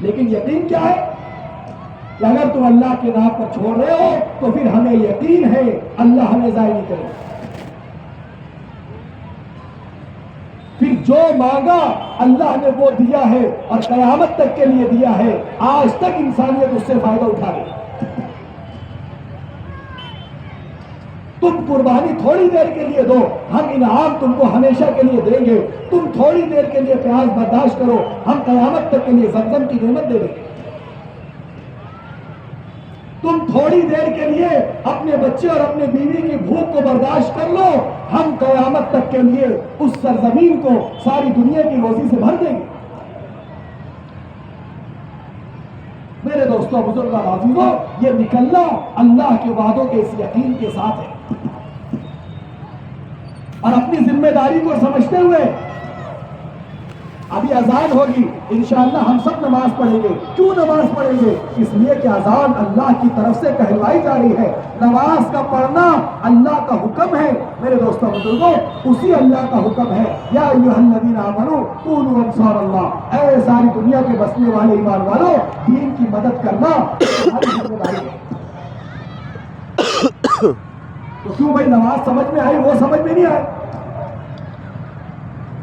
لیکن یقین کیا ہے کہ اگر تم اللہ کے نام پر چھوڑ رہے ہو تو پھر ہمیں یقین ہے اللہ ہمیں ضائع نہیں کرے گا۔ پھر جو مانگا اللہ نے وہ دیا ہے، اور قیامت تک کے لیے دیا ہے۔ آج تک انسانیت اس سے فائدہ اٹھا رہی ہے۔ تم قربانی تھوڑی دیر کے لیے دو، ہم انعام تم کو ہمیشہ کے لیے دیں گے۔ تم تھوڑی دیر کے لیے پیاس برداشت کرو، ہم قیامت تک کے لیے زمزم کی نعمت دے دیں گے۔ تم تھوڑی دیر کے لیے اپنے بچے اور اپنے بیوی کی بھوک کو برداشت کر لو، ہم قیامت تک کے لیے اس سرزمین کو ساری دنیا کی روزی سے بھر دیں گے۔ میرے دوستوں، بزرگوں اور عزیزوں، یہ نکلنا اللہ کے وعدوں کے اس یقین کے ساتھ ہے، اور اپنی ذمہ داری کو سمجھتے ہوئے ابھی اذان ہوگی، انشاءاللہ ہم سب نماز پڑھیں گے۔ کیوں نماز پڑھیں گے؟ اس لیے کہ اذان اللہ کی طرف سے کہلوائی جا رہی ہے۔ نماز کا پڑھنا اللہ کا حکم ہے۔ میرے دوستوں بزرگوں، اسی اللہ کا حکم ہے، یا ایھا الذین آمنوا کونوا انصار اللہ، اے ساری دنیا کے بسنے والے ایمان والوں، دین کی مدد کرنا ہماری ذمہ داری ہے۔ تو کیوں بھائی نماز سمجھ میں آئی وہ سمجھ میں نہیں آئی؟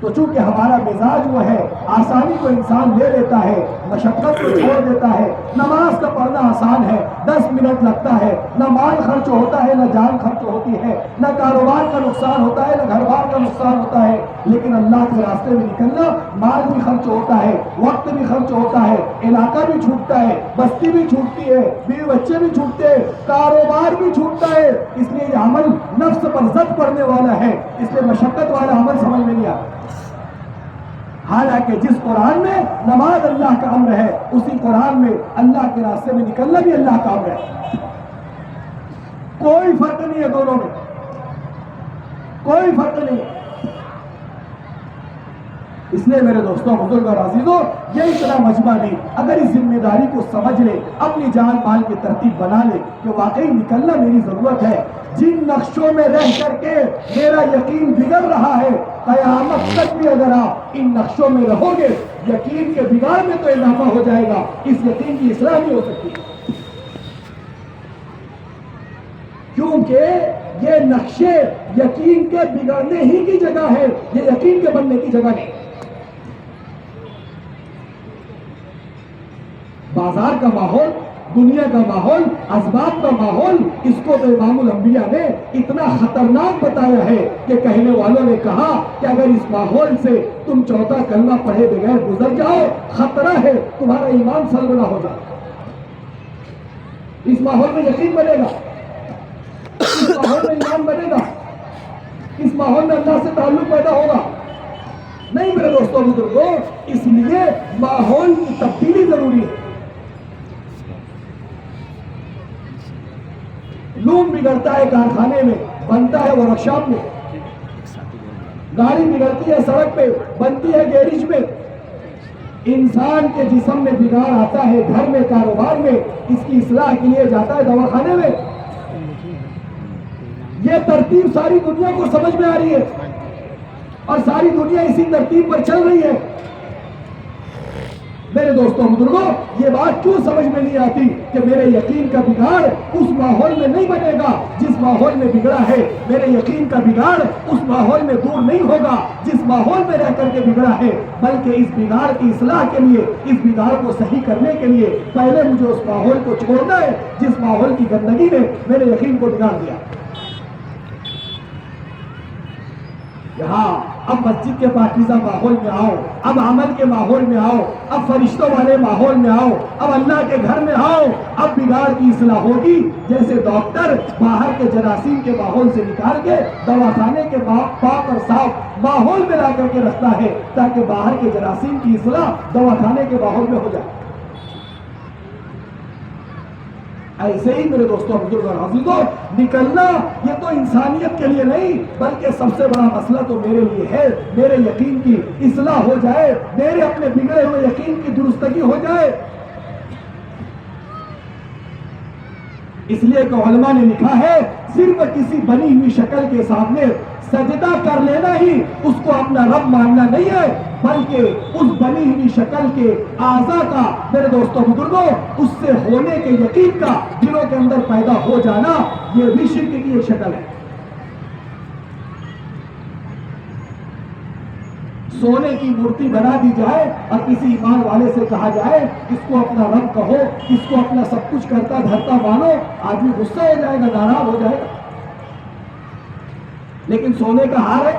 تو چونکہ ہمارا مزاج وہ ہے، آسانی کو انسان لے لیتا ہے، مشقت کو چھوڑ دیتا ہے۔ نماز کا پڑھنا آسان ہے، 10 منٹ لگتا ہے، نہ مال خرچ ہوتا ہے، نہ جان خرچ ہوتی ہے، نہ کاروبار کا نقصان ہوتا ہے، نہ گھر بار کا نقصان ہوتا ہے۔ لیکن اللہ کے راستے میں نکلنا، مال بھی خرچ ہوتا ہے، وقت بھی خرچ ہوتا ہے، علاقہ بھی چھوٹتا ہے، بستی بھی چھوٹتی ہے، بیوی بچے بھی چھوٹتے ہیں، کاروبار بھی چھوٹتا ہے۔ اس لیے یہ عمل نفس پر زد پڑنے والا ہے، اس لیے مشقت والا عمل سمجھ میں نہیں آتا۔ حالانکہ جس قرآن میں نماز اللہ کا امر ہے، اسی قرآن میں اللہ کے راستے میں نکلنا بھی اللہ کا امر ہے۔ کوئی فرق نہیں ہے دونوں میں، کوئی فرق نہیں ہے۔ اس لیے میرے دوستوں، بزرگوں اور عزیزوں، یہ اتنا مجمع بھی اگر اس ذمہ داری کو سمجھ لے، اپنی جان مال کی ترتیب بنا لے کہ واقعی نکلنا میری ضرورت ہے، جن نقشوں میں رہ کر کے میرا یقین بگڑ رہا ہے، قیامت تک بھی اگر آپ ان نقشوں میں رہو گے، یقین کے بگاڑ میں تو اضافہ ہو جائے گا، اس یقین کی اصلاح نہیں ہو سکتی، کیونکہ یہ نقشے یقین کے بگڑنے ہی کی جگہ ہے، یہ یقین کے بننے کی جگہ نہیں۔ بازار کا ماحول، دنیا کا ماحول، اسباب کا ماحول، اس کو تو امام الانبیاء نے اتنا خطرناک بتایا ہے کہ کہنے والوں نے کہا کہ اگر اس ماحول سے تم چوتھا کلمہ پڑھے بغیر گزر جاؤ، خطرہ ہے تمہارا ایمان سلبنا ہو جائے۔ اس ماحول میں یقین بنے گا، ماحول میں ایمان بنے گا؟ اس ماحول میں اللہ سے تعلق پیدا ہوگا؟ نہیں میرے دوستوں بزرگوں، اس لیے ماحول کی تبدیلی ضروری ہے۔ لوم بگڑتا ہے کارخانے میں، بنتا ہے ورک شاپ میں، گاڑی بگڑتی ہے سڑک پہ، بنتی ہے گیریج میں۔ انسان کے جسم میں بگاڑ آتا ہے گھر میں، کاروبار میں، اس کی اصلاح کے لیے جاتا ہے دواخانے میں۔ یہ ترتیب ساری دنیا کو سمجھ میں آ رہی ہے اور ساری دنیا اسی ترتیب پر چل رہی ہے۔ میرے دوستوں بزرگوں، یہ بات کیوں سمجھ میں نہیں آتی کہ میرے یقین کا بگاڑ اس ماحول میں نہیں بنے گا جس ماحول میں بگڑا ہے، میرے یقین کا بگاڑ اس ماحول میں دور نہیں ہوگا جس ماحول میں رہ کر کے بگڑا ہے، بلکہ اس بگاڑ کی اصلاح کے لیے، اس بگاڑ کو صحیح کرنے کے لیے پہلے مجھے اس ماحول کو چھوڑنا ہے جس ماحول کی گندگی نے میرے یقین کو بگاڑ دیا۔ یہاں اب مسجد کے پاکیزہ ماحول میں آؤ، اب عمل کے ماحول میں آؤ، اب فرشتوں والے ماحول میں آؤ، اب اللہ کے گھر میں آؤ، اب بگاڑ کی اصلاح ہوگی۔ جیسے ڈاکٹر باہر کے جراثیم کے ماحول سے نکال کے دواخانے کے پاک اور صاف ماحول میں لا کر کے رکھتا ہے تاکہ باہر کے جراثیم کی اصلاح دواخانے کے ماحول میں ہو جائے۔ ایسے ہی میرے دوستوں بزرگ اور عزیزوں، نکلنا یہ تو انسانیت کے لیے نہیں بلکہ سب سے بڑا مسئلہ تو میرے لیے ہے، میرے یقین کی اصلاح ہو جائے، میرے اپنے بگڑے ہوئے یقین کی درستگی ہو جائے۔ اس لیے کہ علماء نے لکھا ہے، صرف کسی بنی ہوئی شکل کے سامنے سجدہ کر لینا ہی اس کو اپنا رب ماننا نہیں ہے، بلکہ اس بنی ہوئی شکل کے اعضاء کا، میرے دوستوں بزرگوں، اس سے ہونے کے یقین کا دلوں کے اندر پیدا ہو جانا، یہ بھی شرک کی ایک شکل ہے۔ سونے کی مورتی بنا دی جائے اور کسی ایمان والے سے کہا جائے اس کو اپنا رب کہو، اس کو اپنا سب کچھ کرتا دھرتا مانو، آدمی غصہ ہو جائے گا، ناراض ہو جائے گا۔ لیکن سونے کا ہار ہے،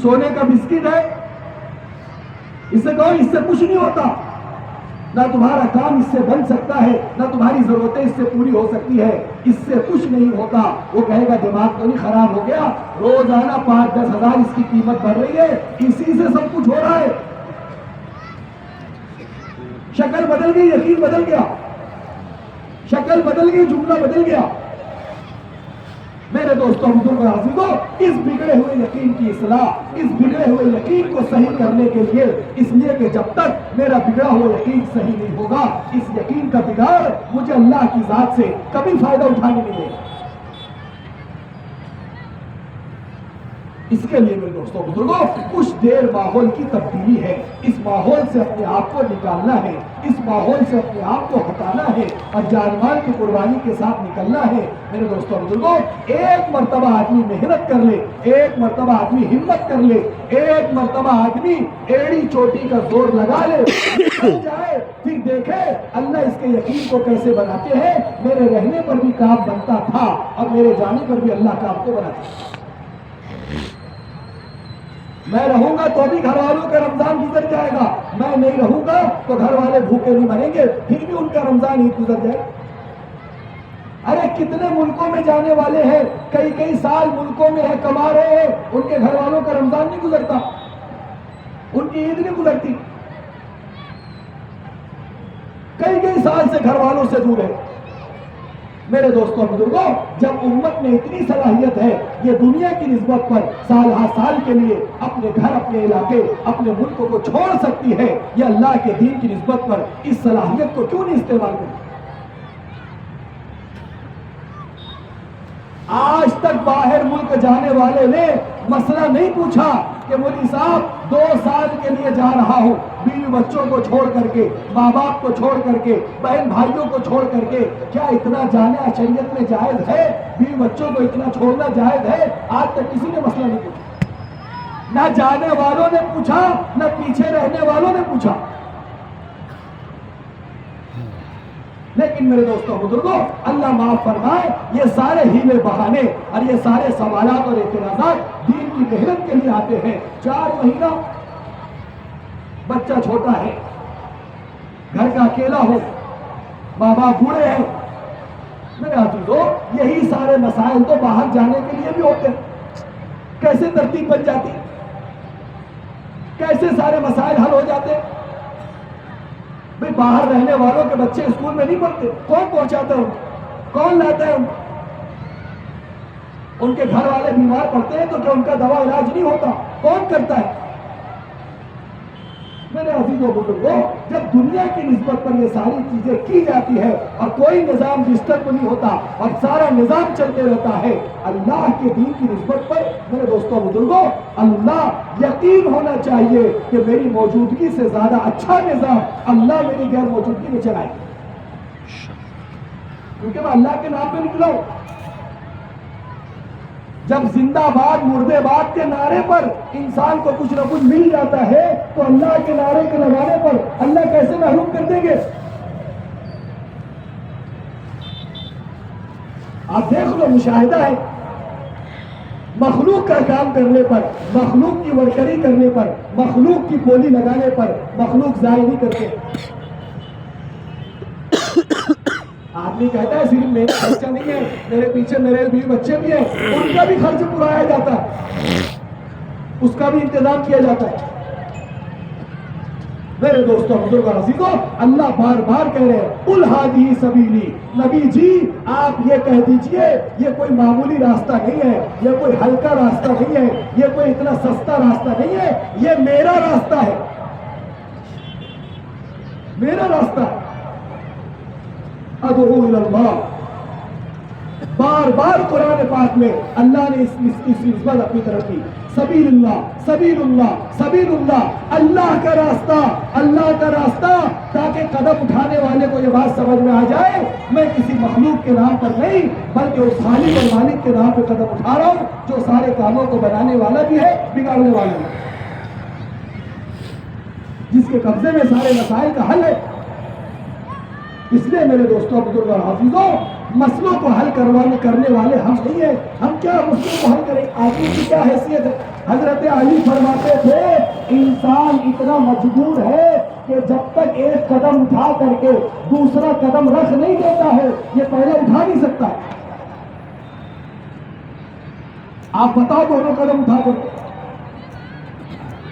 سونے کا بسکٹ ہے، اس سے کہو اس سے کچھ نہیں ہوتا، نہ تمہارا کام اس سے بن سکتا ہے، نہ تمہاری ضرورتیں اس سے پوری ہو سکتی ہے، اس سے کچھ نہیں ہوتا۔ وہ کہے گا دماغ تو نہیں خراب ہو گیا، روزانہ 5-10 ہزار اس کی قیمت بڑھ رہی ہے، اسی سے سب کچھ ہو رہا ہے۔ شکل بدل گئی، یقین بدل گیا، شکل بدل گئی، جملہ بدل گیا۔ میرے دوستوں بزرگوں اور عزیزوں، اس بگڑے ہوئے یقین کی اصلاح، اس بگڑے ہوئے یقین کو صحیح کرنے کے لیے، اس لیے کہ جب تک میرا بگڑا ہوا یقین صحیح نہیں ہوگا، اس یقین کا بگاڑ مجھے اللہ کی ذات سے کبھی فائدہ اٹھانے نہیں دے گا۔ اس کے لیے میرے دوستوں بزرگوں، کچھ دیر ماحول کی تبدیلی ہے، اس ماحول سے اپنے آپ کو نکالنا ہے، اس ماحول سے اپنے آپ کو ہٹانا ہے اور جان مال کی قربانی کے ساتھ نکلنا ہے۔ میرے دوستوں بزرگوں، ایک مرتبہ آدمی محنت کر لے، ایک مرتبہ آدمی ہمت کر لے، ایک مرتبہ آدمی ایڑی چوٹی کا زور لگا لے جائے، پھر دیکھے اللہ اس کے یقین کو کیسے بناتے ہیں۔ میرے رہنے پر بھی کام بنتا تھا اور میرے جانے پر بھی اللہ کام کو بناتا ہے۔ میں رہوں گا تو بھی گھر والوں کا رمضان گزر جائے گا، میں نہیں رہوں گا تو گھر والے بھوکے نہیں مریں گے، پھر بھی ان کا رمضان عید گزر جائے گا۔ ارے کتنے ملکوں میں جانے والے ہیں، کئی سال ملکوں میں ہے، کما رہے ہیں، ان کے گھر والوں کا رمضان نہیں گزرتا، ان کی عید نہیں گزرتی، کئی سال سے گھر والوں سے دور ہے۔ میرے دوستوں بزرگوں، جب امت میں اتنی صلاحیت ہے یہ دنیا کی نسبت پر سال ہر سال کے لیے اپنے گھر، اپنے علاقے، اپنے ملک کو چھوڑ سکتی ہے، یہ اللہ کے دین کی نسبت پر اس صلاحیت کو کیوں نہیں استعمال کرتی؟ آج تک باہر ملک جانے والے نے مسئلہ نہیں پوچھا کہ مولوی صاحب 2 سال کے لیے جا رہا ہوں، بیوی بچوں کو چھوڑ کر کے، ماں باپ کو چھوڑ کر کے، بہن بھائیوں کو چھوڑ کر کے، کیا اتنا جانا شریعت میں جائز ہے؟ بیوی بچوں کو اتنا چھوڑنا جائز ہے؟ آج تک کسی نے مسئلہ نہیں پوچھا، نہ جانے والوں نے پوچھا، نہ پیچھے رہنے والوں نے پوچھا۔ لیکن میرے دوستوں بزرگوں، اللہ معاف فرمائے، یہ سارے ہیلے بہانے اور یہ سارے سوالات اور اعتراضات دین کی محنت کے لیے آتے ہیں۔ 4 مہینہ بچہ چھوٹا ہے، گھر کا اکیلا ہو، ماں باپ بوڑھے ہیں، میرے عزیزوں، یہی سارے مسائل مسائل تو باہر جانے کے لیے بھی ہوتے ہیں. کیسے ترتیب بن جاتی ہے, کیسے سارے مسائل حل ہو جاتے ہیں؟ بھئی باہر رہنے والوں کے بچے اسکول میں نہیں پڑھتے, کون پہنچاتا ہے, کون لاتا ہے ان کے گھر والے بیمار پڑتے ہیں تو کیا ان کا دوا علاج نہیں ہوتا, کون کرتا ہے؟ میرے عزیزوں بزرگوں, جب دنیا کی نسبت پر یہ ساری چیزیں کی جاتی ہے اور کوئی نظام ڈسٹرب نہیں ہوتا اور سارا نظام چلتے رہتا ہے, اللہ کے دین کی نسبت پر میرے دوستوں بزرگوں, اللہ یقین ہونا چاہیے کہ میری موجودگی سے زیادہ اچھا نظام اللہ میری غیر موجودگی میں چلائے, کیونکہ میں اللہ کے نام پہ نکلا ہوں. جب زندہ باد مردے باد کے نعرے پر انسان کو کچھ نہ کچھ مل جاتا ہے تو اللہ کے نعرے کے لگانے پر اللہ کیسے محروم کر دیں گے؟ آپ دیکھ لو, مشاہدہ ہے, مخلوق کا کام کرنے پر, مخلوق کی ورکری کرنے پر, مخلوق کی بولی لگانے پر مخلوق ضائع نہیں کرتے. آدمی کہتا ہے صرف میرا خرچہ نہیں ہے, میرے پیچھے میرے بھی بچے بھی ہیں, ان کا بھی خرچ پرایا جاتا ہے, اس کا بھی انتظام کیا جاتا ہے. میرے دوستوں بزرگوں عزیزوں, اللہ بار بار کہہ رہے ہیں قل ھذہ سبیلی, نبی جی آپ یہ کہہ دیجئے یہ کوئی معمولی راستہ نہیں ہے, یہ کوئی ہلکا راستہ نہیں ہے, یہ کوئی اتنا سستا راستہ نہیں ہے, یہ میرا راستہ ہے, میرا راستہ ہے. ادعو الی اللہ, بار بار قرآن پاک میں اللہ نے اس کی نسبت اپنی طرف کی. سبیل اللہ, سبیل اللہ, سبیل اللہ, اللہ کا راستہ, اللہ کا راستہ, تاکہ قدم اٹھانے والے کو یہ بات سمجھ میں آ جائے میں کسی مخلوق کے نام پر نہیں بلکہ اس خالق اور مالک کے نام پہ قدم اٹھا رہا ہوں جو سارے کاموں کو بنانے والا بھی ہے, بگاڑنے والا بھی, جس کے قبضے میں سارے مسائل کا حل ہے. اس لیے میرے دوستوں بزرگوں اور حافظوں, مسئلوں کو حل کرنے والے ہم نہیں ہیں. ہم کیا مسئلوں کو حل کریں؟ آدمی کی کیا حیثیت ہے؟ حضرت علی فرماتے تھے انسان اتنا مجبور ہے کہ جب تک ایک قدم اٹھا کر کے دوسرا قدم رکھ نہیں دیتا ہے یہ پہلے اٹھا نہیں سکتا. آپ بتاؤ دونوں قدم اٹھا کر,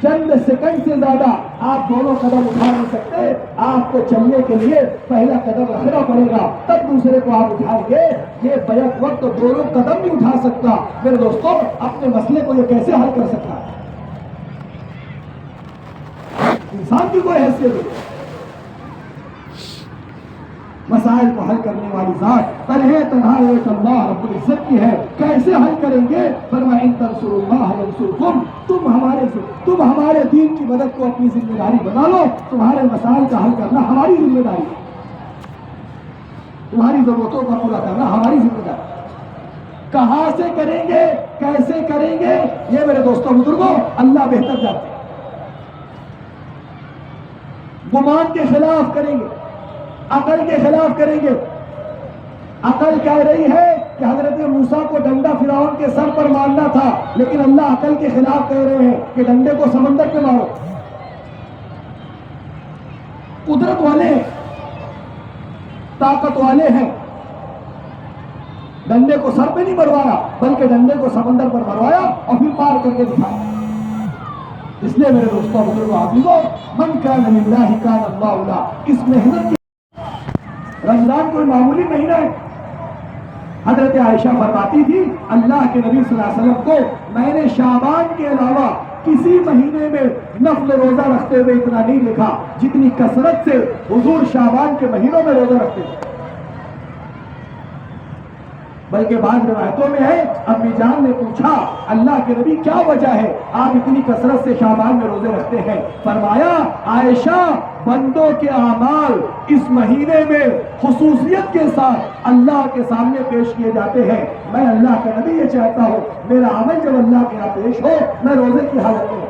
چند سیکنڈ سے زیادہ آپ دونوں قدم اٹھا نہیں سکتے. آپ کو چلنے کے لیے پہلا قدم رکھنا پڑے گا, تب دوسرے کو آپ اٹھائیں گے. یہ بیک وقت دونوں قدم نہیں اٹھا سکتا. میرے دوستوں, اپنے مسئلے کو یہ کیسے حل کر سکتا ہے؟ انسان کی کوئی حیثیت نہیں. مسائل کو حل کرنے والی ذات تنہا ایک اللہ رب العزت کی ہے. کیسے حل کریں گے؟ فرمایا ان تنصروا اللہ ینصرکم, تم ہمارے دین کی مدد کو اپنی ذمہ داری بنا لو. تمہارے مسائل کا حل کرنا ہماری ذمہ داری ہے, تمہاری ضرورتوں کا پورا کرنا ہماری ذمہ داری. کہاں سے کریں گے, کیسے کریں گے, یہ میرے دوستوں بزرگوں اللہ بہتر جانتے ہیں. گمان کے خلاف کریں گے, عقل کے خلاف کریں گے. عقل کہہ رہی ہے کہ حضرت موسیٰ کو ڈنڈا فرعون کے سر پر مارنا تھا, لیکن اللہ عقل کے خلاف کہہ رہے ہیں کہ ڈنڈے کو سمندر پہ مارو. قدرت والے ہیں, طاقت والے ہیں, ڈنڈے کو سر پہ نہیں مروایا بلکہ ڈنڈے کو سمندر پر مروایا اور پھر پار کر کے دکھایا. اس لیے میرے دوستوں بزرگوں حافظوں, من کان للہ کان اللہ لا, اس محنت کی. رمضان کوئی معمولی مہینہ ہے. حضرت عائشہ فرماتی تھی اللہ کے نبی صلی اللہ علیہ وسلم کو میں نے شعبان کے علاوہ کسی مہینے میں نفل روزہ رکھتے ہوئے اتنا نہیں دیکھا جتنی کثرت سے حضور شعبان کے مہینوں میں روزہ رکھتے تھے. بلکہ بعض روایتوں میں ہے امی جان نے پوچھا اللہ کے نبی کیا وجہ ہے آپ اتنی کثرت سے شعبان میں روزے رکھتے ہیں؟ فرمایا عائشہ بندوں کے اعمال اس مہینے میں خصوصیت کے ساتھ اللہ کے سامنے پیش کیے جاتے ہیں. میں اللہ کا نبی یہ چاہتا ہوں میرا عمل جب اللہ کے یہاں پیش ہو میں روزے کی حالت میں.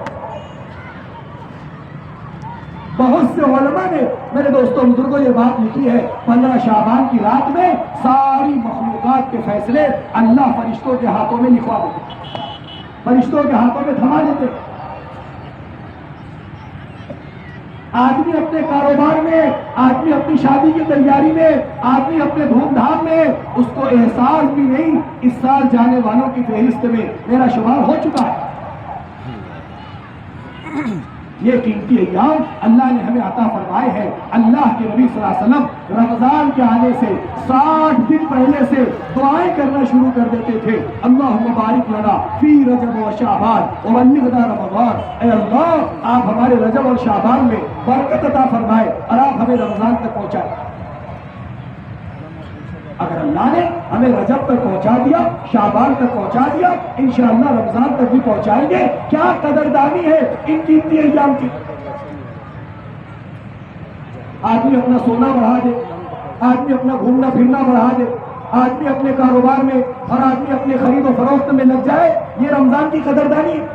بہت سے علماء نے میرے دوستوں بزرگوں یہ بات لکھی ہے 15 شعبان کی رات میں ساری مخلوقات کے فیصلے اللہ فرشتوں کے ہاتھوں میں لکھوا دیتے, فرشتوں کے ہاتھوں میں تھما دیتے. آدمی اپنے کاروبار میں، آدمی اپنی شادی کی تیاری میں، آدمی اپنے دھوم دھام میں، اس کو احساس بھی نہیں اس سال جانے والوں کی فہرست میں میرا شمار ہو چکا ہے۔ یہ قیمتی ایام اللہ نے ہمیں عطا فرمائے ہیں۔ اللہ کے نبی صلی اللہ علیہ وسلم رمضان کے آنے سے 60 دن پہلے سے دعائیں کرنا شروع کر دیتے تھے، اللہم بارک لنا فی رجب و شعبان وبلغنا رمضان۔ اے اللہ، آپ ہمارے رجب اور شعبان میں برکت عطا فرمائے اور آپ ہمیں رمضان تک پہنچائے۔ اگر اللہ نے ہمیں رجب تک پہنچا دیا، شعبان تک پہنچا دیا، انشاءاللہ رمضان تک بھی پہنچائیں گے۔ کیا قدردانی ہے ان قیمتی ایام کی۔ آدمی اپنا سونا بڑھا دے، آدمی اپنا گھومنا پھرنا بڑھا دے، آدمی اپنے کاروبار میں اور آدمی اپنے خرید و فروخت میں لگ جائے، یہ رمضان کی قدردانی ہے۔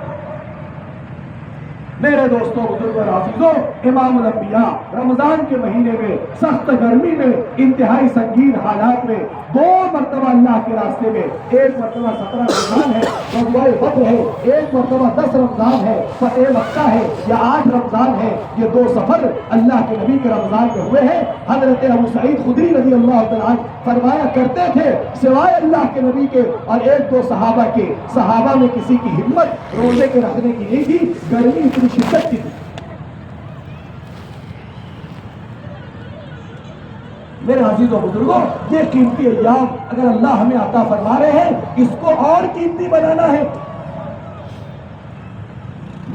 میرے دوستوں، بزرگوں اور عزیزوں، امام الانبیاء رمضان کے مہینے میں سخت گرمی میں انتہائی سنگین حالات میں 2 مرتبہ اللہ کے راستے میں، ایک مرتبہ 17 رمضان ہے غزوہ بدر ہے، ایک مرتبہ 10 رمضان ہے فتح مکہ ہے، یا 8 رمضان ہے، یہ 2 سفر اللہ کے نبی کے رمضان میں ہوئے ہیں۔ حضرت ابو سعید خدری رضی اللہ تعالیٰ عنہ فرمایا کرتے تھے، سوائے اللہ کے نبی کے اور 1-2 صحابہ کے، صحابہ میں کسی کی ہمت روزے کے رکھنے کی نہیں تھی، گرمی اتنی شدت کی تھی۔ میرے عزیز و بزرگوں، یہ قیمتی ایام اگر اللہ ہمیں عطا فرما رہے ہیں، اس کو اور قیمتی بنانا ہے۔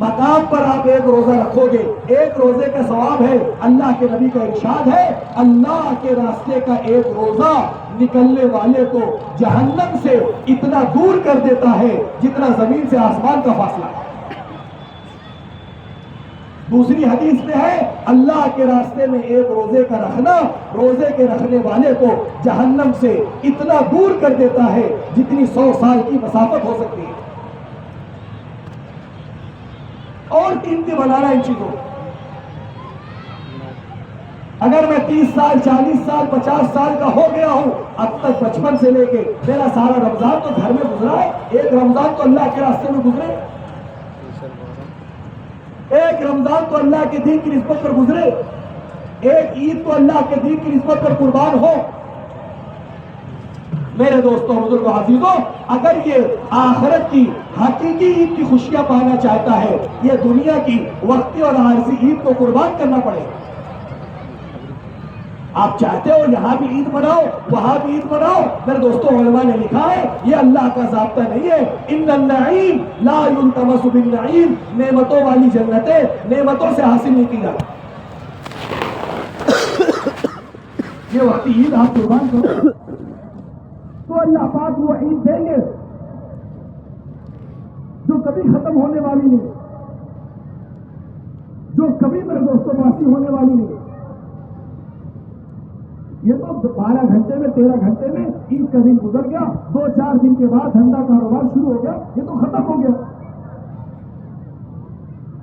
مقام پر آپ 1 روزہ رکھو گے، 1 روزے کا ثواب ہے۔ اللہ کے نبی کا ارشاد ہے، اللہ کے راستے کا 1 روزہ نکلنے والے کو جہنم سے اتنا دور کر دیتا ہے جتنا زمین سے آسمان کا فاصلہ ہے۔ دوسری حدیث میں ہے، اللہ کے راستے میں 1 روزے کا رکھنا روزے کے رکھنے والے کو جہنم سے اتنا دور کر دیتا ہے جتنی 100 سال کی مسافت ہو سکتی ہے۔ اور قیمتی بنانا ان چیزوں کو۔ اگر میں 30 سال 40 سال 50 سال کا ہو گیا ہوں، اب تک بچپن سے لے کے میرا سارا رمضان تو گھر میں گزرا ہے، 1 رمضان تو اللہ کے راستے میں گزرے، 1 رمضان تو اللہ کے دین کی نسبت پر گزرے، 1 عید تو اللہ کے دین کی نسبت پر قربان ہو۔ میرے دوستوں، بزرگوں، عزیزوں، اگر یہ آخرت کی حقیقی عید کی خوشیاں پانا چاہتا ہے، یہ دنیا کی وقتی اور عارضی عید کو قربان کرنا پڑے گا۔ آپ چاہتے ہو یہاں بھی عید مناؤ، وہاں بھی عید مناؤ، میرے دوستوں، علماء نے لکھا ہے یہ اللہ کا ضابطہ نہیں ہے۔ ان النعیم لا يلتمس بالنعیم، نعمتوں والی جنتیں نعمتوں سے حاصل نہیں کی جاتی۔ یہ وقتی عید آپ قربان کرو تو اللہ پاک وہ عید دیں گے جو کبھی ختم ہونے والی نہیں، جو کبھی میرے دوستوں باسی ہونے والی نہیں۔ یہ تو 12 گھنٹے میں 13 گھنٹے میں عید کا دن گزر گیا، 2-4 دن کے بعد دھندا کاروبار شروع ہو گیا، یہ تو ختم ہو گیا۔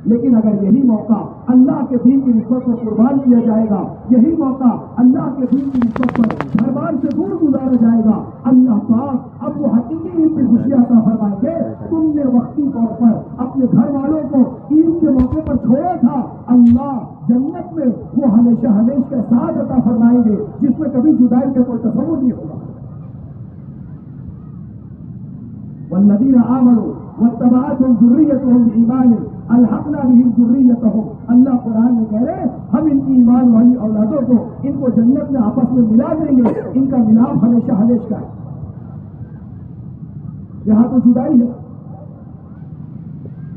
لیکن اگر یہی موقع اللہ کے دین کی نسبت پر قربان کیا جائے گا، یہی موقع اللہ کے دین کی نسبت پر گھر بار سے دور گزارا جائے گا، اللہ پاک اب وہ حقیقی عید کی خوشیاں عطا فرمائیں گے۔ تم نے وقتی طور پر اپنے گھر والوں کو عید کے موقع پر چھوڑا تھا، اللہ جنت میں وہ ہمیشہ ہمیشہ کا ساتھ عطا فرمائیں گے جس میں کبھی جدائی کا کوئی تصور نہیں ہوگا۔ والذین آمنوا واتبعتهم ذریتهم بایمان الحقنا بهم ذریتهم، اللہ قرآن میں کہہ رہے ہم ان کی ایمان والی اولادوں کو ان کو جنت میں آپس میں ملا دیں گے، ان کا ملاپ ہمیشہ ہمیشہ کا ہے۔ یہاں تو جدائی ہے۔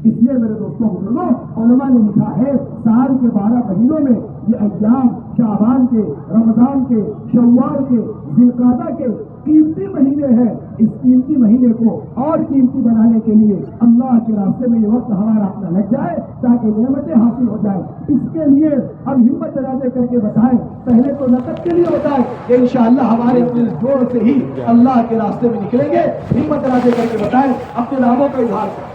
اس لیے میرے دوستوں بزرگوں، علماء نے لکھا ہے سال کے 12 مہینوں میں یہ ایام شعبان کے، رمضان کے، شوال کے، ذی القعدہ کے قیمتی مہینے ہیں۔ اس قیمتی مہینے کو اور قیمتی بنانے کے لیے اللہ کے راستے میں یہ وقت ہمارا اپنا لگ جائے تاکہ نعمتیں حاصل ہو جائیں۔ اس کے لیے اب ہمت ارادے کر کے بتائیں، پہلے تو نقد کے لیے ہوتا ہے کہ انشاءاللہ ہمارے اپنے جوڑ سے ہی اللہ کے راستے میں نکلیں گے۔ ہمت ارادے کر کے بتائیں، اپنے لابوں کا اظہار کریں۔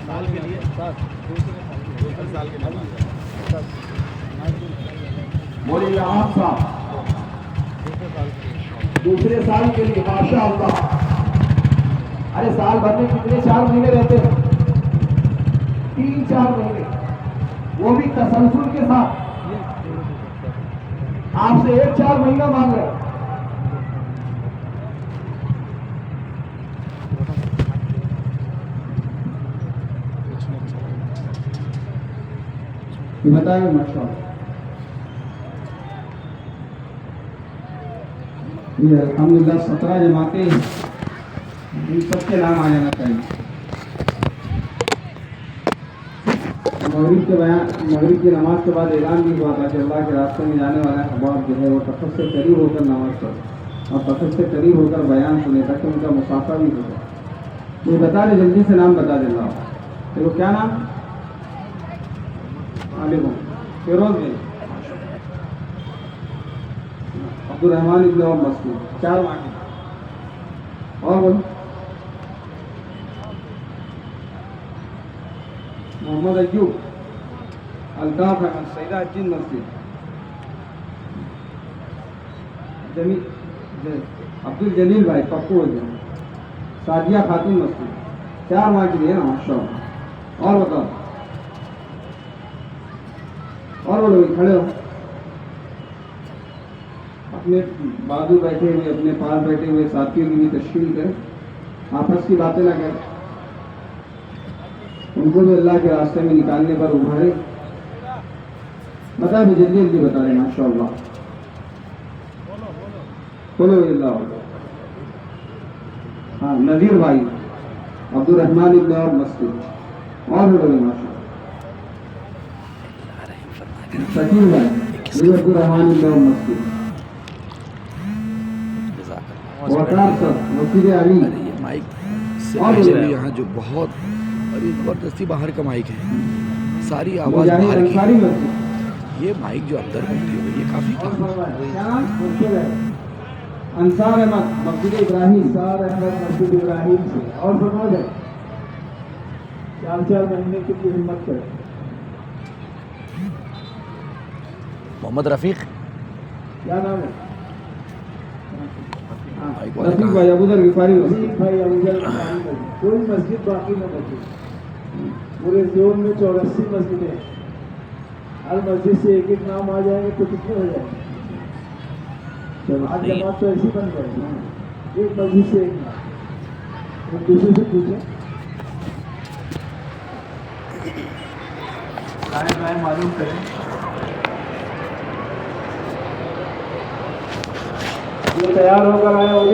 سال کے لیے 2 سال کے بولیے عام صاحب دوسرے سال کے لیے ماشاء اللہ. ارے سال بھر میں کتنے 4 مہینے رہتے ہیں؟ 3-4 مہینے, وہ بھی تسلسل کے ساتھ. آپ سے 1-4 مہینہ مانگ رہے ہیں. بتائیے ماشاء اللہ. یہ الحمدللہ 17 جماعتیں, ان سب کے نام آ جانا چاہیے. مغرب کی نماز کے بعد اعلان بھی ہوا تھا کہ اللہ کے راستے میں جانے والا احباب جو ہے وہ تخت سے قریب ہو کر نماز پڑھے اور تخت سے قریب ہو کر بیان سنے تاکہ ان کا مسافہ بھی ہو جائے. یہ بتا دیں, جلدی سے نام بتا دینا. دیکھو کیا نام؟ عالم فیروز بھائی, عبدالرحمان ابن اور مسعود, 4 ماہ. اور بولو محمد ایوب, الطاف احمد, سیدہ الجن مسجد, عبد الجلیل بھائی پپو, سعدیہ خاتون مسجد, 4 ماہ کے لیے نا ماشاء اللہ. اور بتاؤ, اور بولو, کھڑے ہو. اپنے بازو بیٹھے ہوئے, اپنے پاس بیٹھے ہوئے ساتھیوں کی بھی تشکیل کریں, آپس کی باتیں نہ کریں, ان کو بھی اللہ کے راستے میں نکالنے پر ابھارے. بتا دیں, جلدی جلدی بتا دیں ماشاء اللہ. بولو اللہ. ہاں نذیر بھائی, عبدالرحمان ابن اور مسجد. اور بولو ماشاء اللہ. شکیل بھائی, عبدالرحمان ابن اور مسجد. وقار صاحب, مسجد علی. اور یہاں جو بہت ابھی زبردستی باہر کا مائک ہے, ساری آواز باہر کی. انصاری مسجد. یہ مائک جو اندر بیٹھی ہوئی یہ کافی انصار احمد مسجد ابراہیم. انصار احمد مسجد ابراہیم سے. اور فرما دیں 4 مہینے کے لیے ہمت کریں. محمد رفیق, کیا نام ہے؟ مائک والے رفیق کہاں؟ بھائی ابوذر غفاری. رفیق بھائی ابوذر غفاری. کوئی مسجد باقی نہ بچے. پورے زون میں 84 مسجدیں ہیں. ہر مسجد سے ایک نام آ جائیں گے تو کتنے ہو جائیں گے؟ آج جماعت تو ایسی بن جائے گی, ایک مسجد سے ایک نام. ہم دوسرے سے پوچھیں, معلوم کریں. یہ تیار ہو کر آئے.